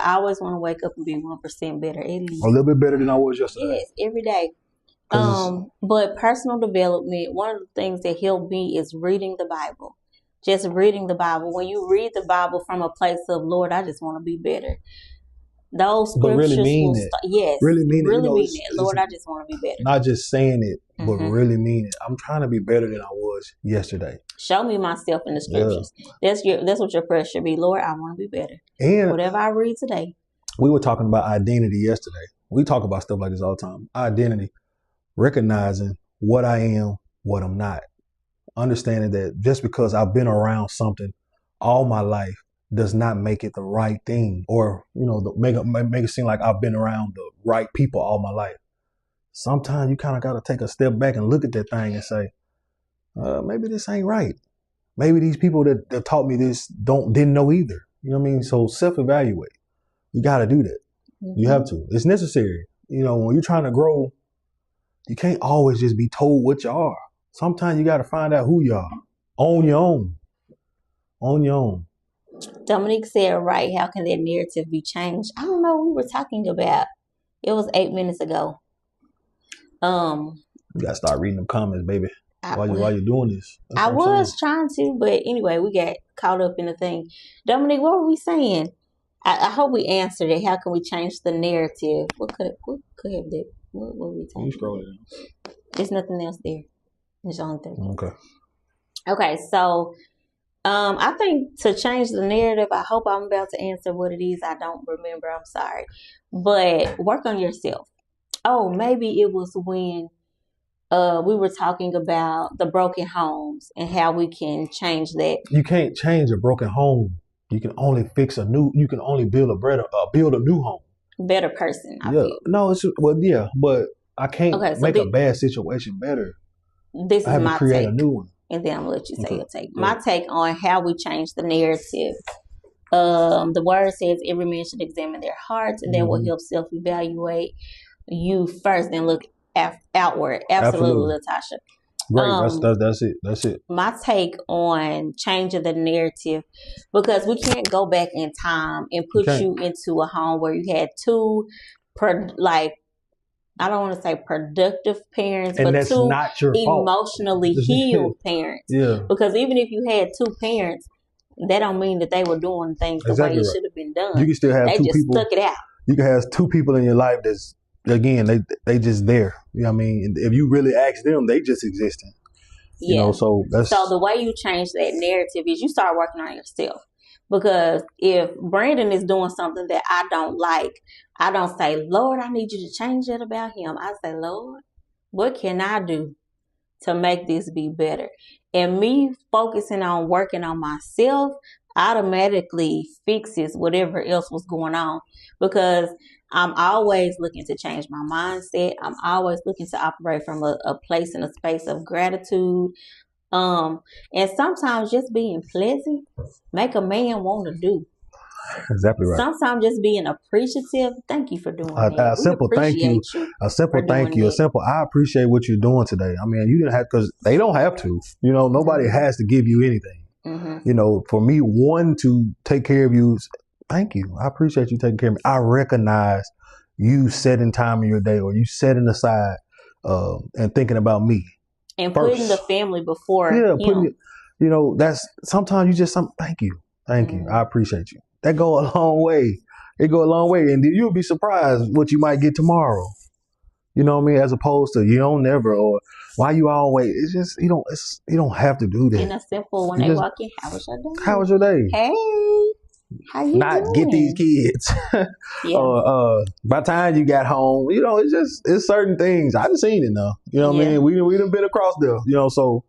A: always want to wake up and be 1% better, at least.
B: A little bit better than I was yesterday.
A: Yes, every day. But personal development, one of the things that helped me is reading the Bible. Just reading the Bible. When you read the Bible from a place of, Lord, I just want to be better. Those scriptures
B: really mean it.
A: Yes.
B: Really mean
A: it. Lord, I just want to be better.
B: Not just saying it, but really mean it. I'm trying to be better than I was yesterday.
A: Show me myself in the scriptures. Yeah. That's what your prayer should be. Lord, I want to be better. And whatever I read today.
B: We were talking about identity yesterday. We talk about stuff like this all the time. Identity. Recognizing what I am, what I'm not. Understanding that just because I've been around something all my life does not make it the right thing, or make it seem like I've been around the right people all my life. Sometimes you kind of got to take a step back and look at that thing and say, maybe this ain't right. Maybe these people that taught me this didn't know either. You know what I mean? So self-evaluate. You got to do that. Mm-hmm. You have to. It's necessary. When you're trying to grow, you can't always just be told what you are. Sometimes you got to find out who you are on your own. On your own.
A: Dominique said, right, how can that narrative be changed? I don't know. We were talking about, it was 8 minutes ago.
B: You got to start reading them comments, baby. While you're doing this.
A: I was trying to, but anyway, we got caught up in the thing. Dominique, what were we saying? I hope we answered it. How can we change the narrative? What could have that? What were we talking about? There's nothing else there. There's only 30. Okay, so I think to change the narrative, I hope I'm about to answer what it is. I don't remember. I'm sorry. But work on yourself. Oh, maybe it was when we were talking about the broken homes and how we can change that.
B: You can't change a broken home. You can only you can only build a new home.
A: Better person, I feel.
B: No, but I can't make a bad situation better.
A: This is my
B: create
A: take.
B: A new one.
A: And then I'm going to let you say your take. My take on how we change the narrative The word says every man should examine their hearts, and that will help self-evaluate you first, then look outward. Absolutely, Latasha.
B: Great. That's it.
A: My take on changing the narrative, because we can't go back in time and put you into a home where you had two, I don't want to say productive parents,
B: and
A: but two
B: emotionally
A: healed parents.
B: Yeah.
A: Because even if you had two parents, that don't mean that they were doing things the way it should have been done.
B: You can still have
A: they
B: two
A: just
B: people.
A: Stuck it out.
B: You can have two people in your life that's, again, they just there. You know what I mean? If you really ask them, they just existing. You know, so
A: the way you change that narrative is you start working on yourself. Because if Brandon is doing something that I don't like, I don't say, Lord, I need you to change that about him. I say, Lord, what can I do to make this be better? And me focusing on working on myself automatically fixes whatever else was going on. Because I'm always looking to change my mindset. I'm always looking to operate from a place and a space of gratitude. And sometimes just being pleasant make a man want to do.
B: Exactly right.
A: Sometimes just being appreciative. Thank you for doing that.
B: A simple thank you. A simple thank you. A simple I appreciate what you're doing today. I mean, you didn't have, because they don't have to. You know, nobody has to give you anything. You know, for me, one to take care of you, thank you. I appreciate you taking care of me. I recognize you setting time in your day, or you setting aside and thinking about me.
A: And first. Putting the family before him.
B: You know, that's sometimes you just thank you. Thank you. I appreciate you. That go a long way. It go a long way. And you'll be surprised what you might get tomorrow. You know what I mean? As opposed to you don't never, or why you always, it's just, you don't have to do that.
A: And a simple, when they walk in, how was your day?
B: How was your day?
A: Hey, how you doing?
B: Get these kids. By the time you got home, you know, it's certain things. I done seen it now. You know what I mean? We done been across there, you know, so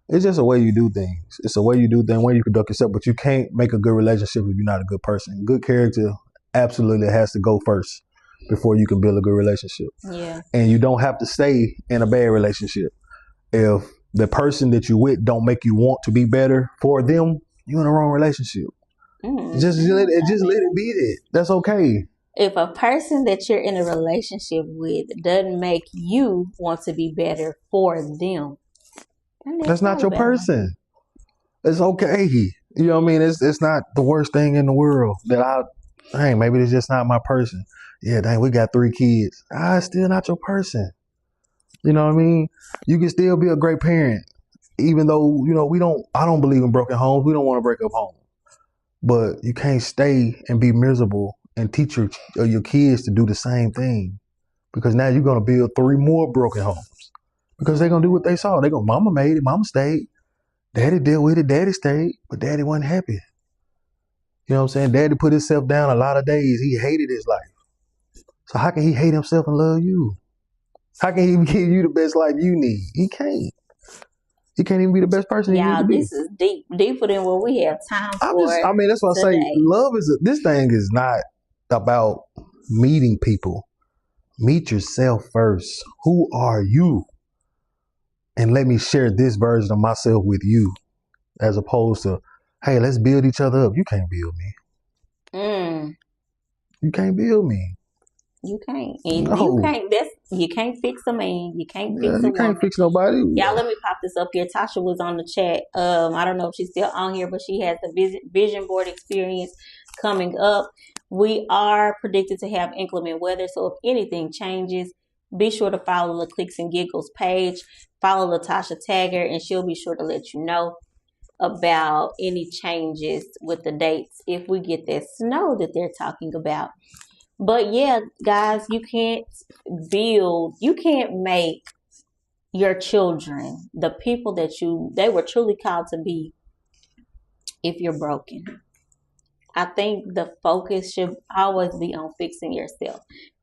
B: it's just a way you do things. It's a way you do things, way you conduct yourself, but you can't make a good relationship if you're not a good person. Good character absolutely has to go first before you can build a good relationship.
A: Yeah.
B: And you don't have to stay in a bad relationship. If the person that you with don't make you want to be better for them, you're in the wrong relationship. Just let it be that. That's okay.
A: If a person that you're in a relationship with doesn't make you want to be better for them,
B: that's not your person. It's okay. You know what I mean? It's not the worst thing in the world that maybe it's just not my person. Yeah, dang, we got 3 kids. It's still not your person. You know what I mean? You can still be a great parent, even though, you know, I don't believe in broken homes. We don't want to break up homes. But you can't stay and be miserable and teach your kids to do the same thing, because now you're going to build 3 more broken homes, because they're going to do what they saw. They're going, mama made it, mama stayed. Daddy dealt with it, daddy stayed, but daddy wasn't happy. You know what I'm saying? Daddy put himself down a lot of days. He hated his life. So how can he hate himself and love you? How can he give you the best life you need? He can't. He can't even be the best person he needs to be.
A: This is deeper than what we have time for.
B: That's what I say. Love this thing is not about meeting people. Meet yourself first. Who are you? And let me share this version of myself with you, as opposed to, hey, let's build each other up. You can't build me. You can't build me.
A: You can't. And you can't fix a man. You can't fix a woman.
B: You can't fix nobody.
A: Y'all, let me pop this up here. Tasha was on the chat. I don't know if she's still on here, but she has the vision board experience coming up. We are predicted to have inclement weather, so if anything changes, be sure to follow the Clicks and Giggles page. Follow Latasha Tagger, and she'll be sure to let you know about any changes with the dates if we get that snow that they're talking about. But yeah, guys, you can't make your children the people that they were truly called to be if you're broken. I think the focus should always be on fixing yourself,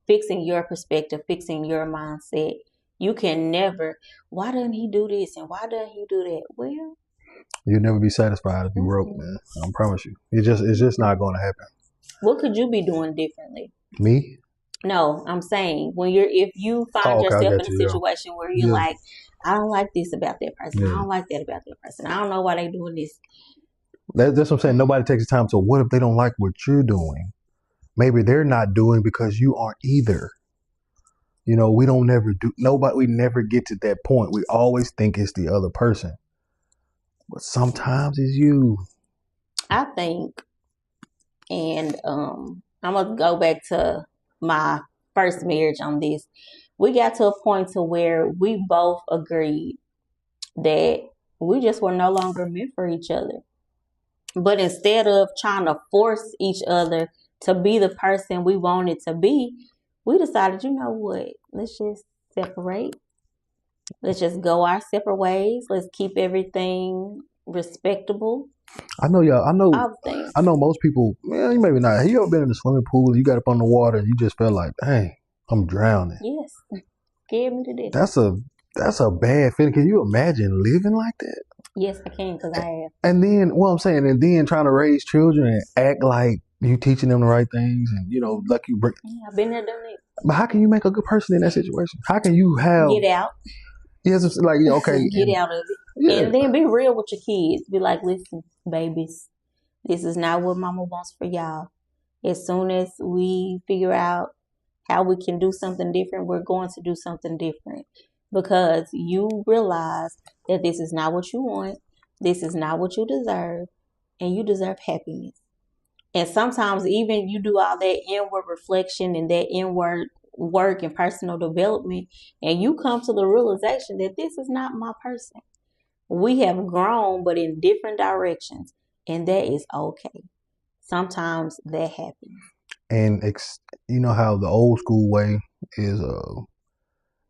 A: fixing your perspective, fixing your mindset. You can never, why doesn't he do this and why doesn't he do that? Well,
B: you'll never be satisfied if you broke, man. I promise you. It's just not going to happen.
A: What could you be doing differently?
B: Me?
A: No, I'm saying if you find yourself in a situation where you're like, I don't like this about that person. I don't like that about that person. I don't know why they're doing this.
B: That's what I'm saying. Nobody takes the time. So what if they don't like what you're doing? Maybe they're not doing because you aren't either. We don't never do. Nobody. We never get to that point. We always think it's the other person, but sometimes it's you.
A: I think, and I'm gonna go back to my first marriage on this. We got to a point to where we both agreed that we just were no longer meant for each other. But instead of trying to force each other to be the person we wanted to be, we decided, you know what? Let's just separate. Let's just go our separate ways. Let's keep everything respectable.
B: I know y'all.
A: All the things.
B: I know most people. Man, you maybe not. You ever been in the swimming pool? You got up on the water and you just felt like, dang, I'm drowning.
A: Yes, scared me to death.
B: That's a bad feeling. Can you imagine living like that?
A: Yes, I can because I have.
B: And then, what I'm saying, and then trying to raise children and act like you teaching them the right things, and like you bring.
A: Yeah, I've been there, done it.
B: But how can you make a good person in that situation? How can you have
A: get out?
B: Yes, it's like okay,
A: get out of it, and then be real with your kids. Be like, listen, babies, this is not what Mama wants for y'all. As soon as we figure out how we can do something different, we're going to do something different because you realize that this is not what you want. This is not what you deserve, and you deserve happiness. And sometimes even you do all that inward reflection and that inward work and personal development, and you come to the realization that this is not my person. We have grown, but in different directions, and that is okay. Sometimes that happens.
B: And you know how the old school way is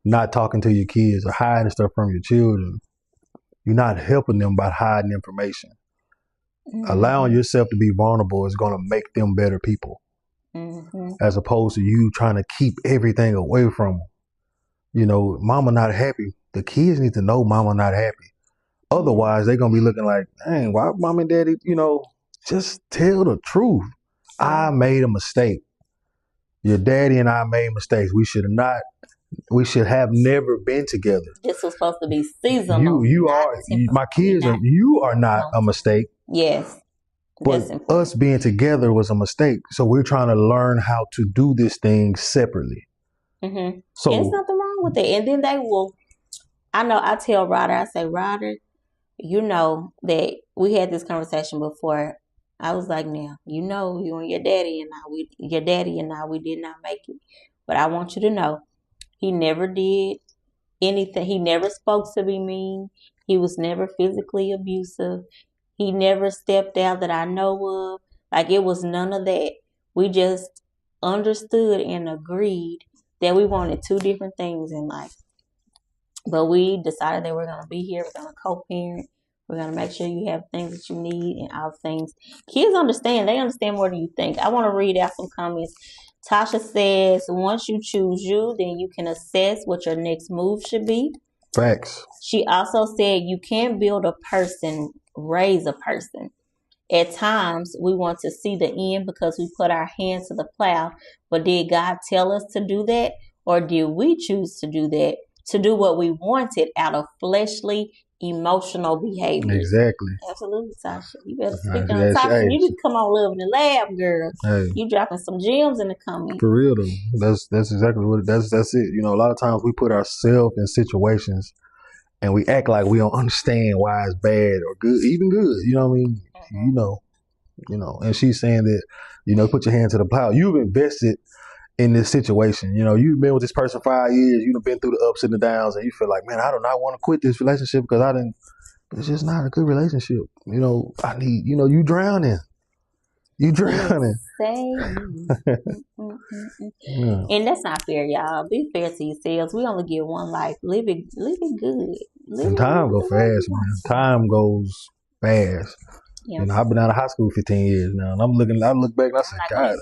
B: not talking to your kids or hiding stuff from your children. You're not helping them by hiding information. Mm-hmm. Allowing yourself to be vulnerable is going to make them better people. Mm-hmm. As opposed to you trying to keep everything away from them. Mama not happy. The kids need to know mama not happy. Otherwise, they're going to be looking like, dang, why mom and daddy, just tell the truth. I made a mistake. Your daddy and I made mistakes. We should have never been together.
A: This was supposed to be seasonal.
B: My kids you are not a mistake.
A: Yes.
B: But us being together was a mistake. So we're trying to learn how to do this thing separately.
A: Mm-hmm. So there's nothing wrong with it. And then I tell Ryder, I say, Ryder, you know that we had this conversation before. I was like, now, you and your daddy and I, we did not make it. But I want you to know, he never did anything. He never spoke to be mean. He was never physically abusive. He never stepped out that I know of. Like, it was none of that. We just understood and agreed that we wanted two different things in life. But we decided that we're going to be here. We're going to co-parent. We're going to make sure you have things that you need and all things. Kids understand. They understand more than you think. I want to read out some comments. Tasha says, once you choose you, then you can assess what your next move should be.
B: Facts.
A: She also said, you can't build a person, raise a person. At times, we want to see the end because we put our hands to the plow. But did God tell us to do that? Or did we choose to do that? To do what we wanted out of fleshly, emotional behavior.
B: Exactly.
A: Absolutely, Tasha. You better speak on Tasha. You need to come on Love in the Lab, girl. Hey. You dropping some gems in the comments.
B: For real though. That's exactly what that's it. A lot of times we put ourselves in situations and we act like we don't understand why it's bad or good, even good. You know what I mean? Mm-hmm. And she's saying that, put your hand to the plow. You've invested in this situation. You've been with this person 5 years. You've been through the ups and the downs, and you feel like, man, I do not want to quit this relationship because it's just not a good relationship. I need, you drowning. You drowning.
A: Yeah. And that's not fair, y'all. Be fair to yourselves. We only get one life. Live it good.
B: And time goes fast, man. Time goes fast. Yeah. I've been out of high school 15 years now, and I look back and I said, God,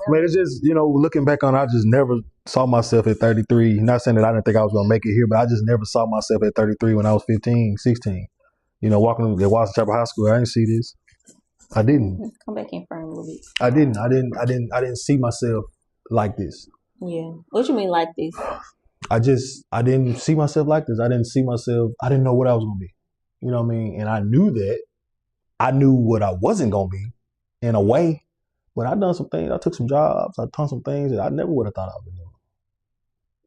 B: man, it's just, looking back on it, I just never saw myself at 33. Not saying that I didn't think I was going to make it here, but I just never saw myself at 33 when I was 15, 16. Walking at Watson Chapel High School, I didn't see this. I didn't.
A: Come back in front a little bit.
B: I didn't see myself like this.
A: Yeah. What you mean like this?
B: I didn't see myself like this. I didn't know what I was going to be. You know what I mean? And I knew that. I knew what I wasn't gonna be in a way, but I done some things. I took some jobs. I done some things that I never would have thought I would do.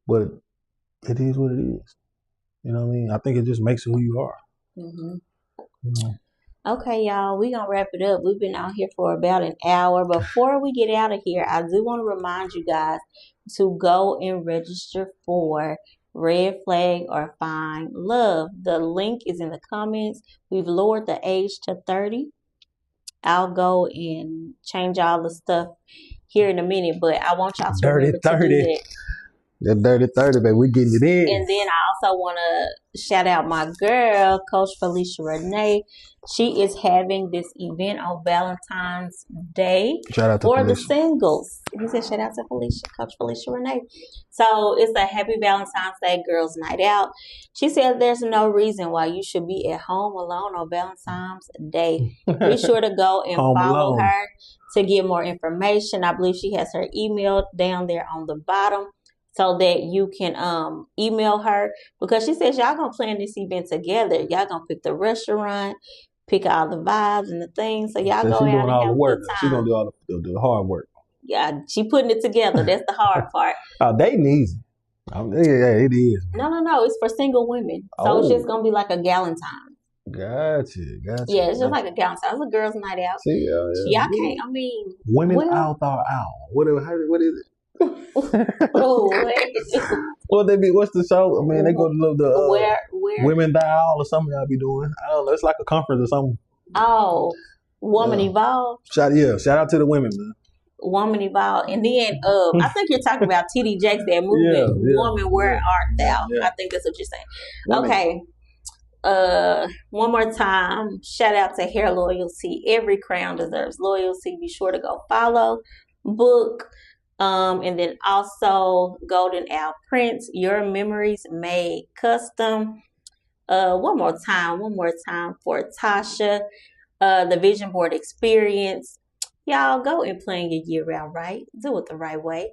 B: But it is what it is. You know what I mean? I think it just makes who you are.
A: Mm-hmm.
B: You know?
A: Okay, y'all, we're going to wrap it up. We've been out here for about an hour. Before we get out of here, I do want to remind you guys to go and register for Red Flag or Find Love. The link is in the comments. We've lowered the age to 30. I'll go and change all the stuff here in a minute, but I want y'all to remember to do that.
B: That dirty 30, baby, we getting it in.
A: And then I also want to shout out my girl, Coach Felicia Renee. She is having this event on Valentine's Day for the singles. He said, shout out to Felicia, Coach Felicia Renee. So it's a happy Valentine's Day girls' night out. She said there's no reason why you should be at home alone on Valentine's Day. Be sure to go and follow her to get more information. I believe she has her email down there on the bottom, so that you can email her, because she says y'all gonna plan this event together. Y'all gonna pick the restaurant, pick all the vibes and the things. So y'all go out and have a good time.
B: She's gonna do all the hard work.
A: Yeah, she putting it together. That's the hard part.
B: Dating easy. Yeah, it is.
A: No. It's for single women. So it's just gonna be like a galentine.
B: Gotcha.
A: Yeah, it's just like a galentine. It's a girls' night out.
B: See,
A: y'all can't. I mean,
B: women out are out. What is it? What they be? What's the show? I mean, they go to the
A: where
B: Women Dial or something. I'll be doing. I don't know. It's like a conference or something.
A: Oh, Woman Evolve.
B: Shout out to the women, man.
A: Woman Evolve, and then I think you're talking about TD Jakes, that movement. Woman, where art thou? I think that's what you're saying. Women. Okay. One more time, shout out to Hair Loyalty. Every crown deserves loyalty. Be sure to go follow, book. And then also Golden Owl Prints, your memories made custom. One more time for Tasha, the Vision Board Experience. Y'all go and plan your year out right. Do it the right way.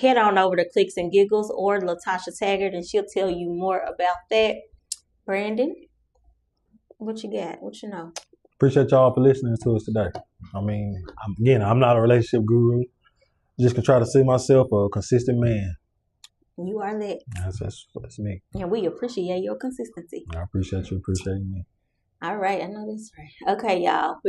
A: Head on over to Clicks and Giggles or LaTasha Taggart, and she'll tell you more about that. Brandon, what you got? What you know?
B: Appreciate y'all for listening to us today. I mean, I'm not a relationship guru. Just can try to see myself a consistent man.
A: You are that.
B: That's me.
A: And we appreciate your consistency.
B: I appreciate you appreciating me.
A: All right, I know that's right. Okay, y'all.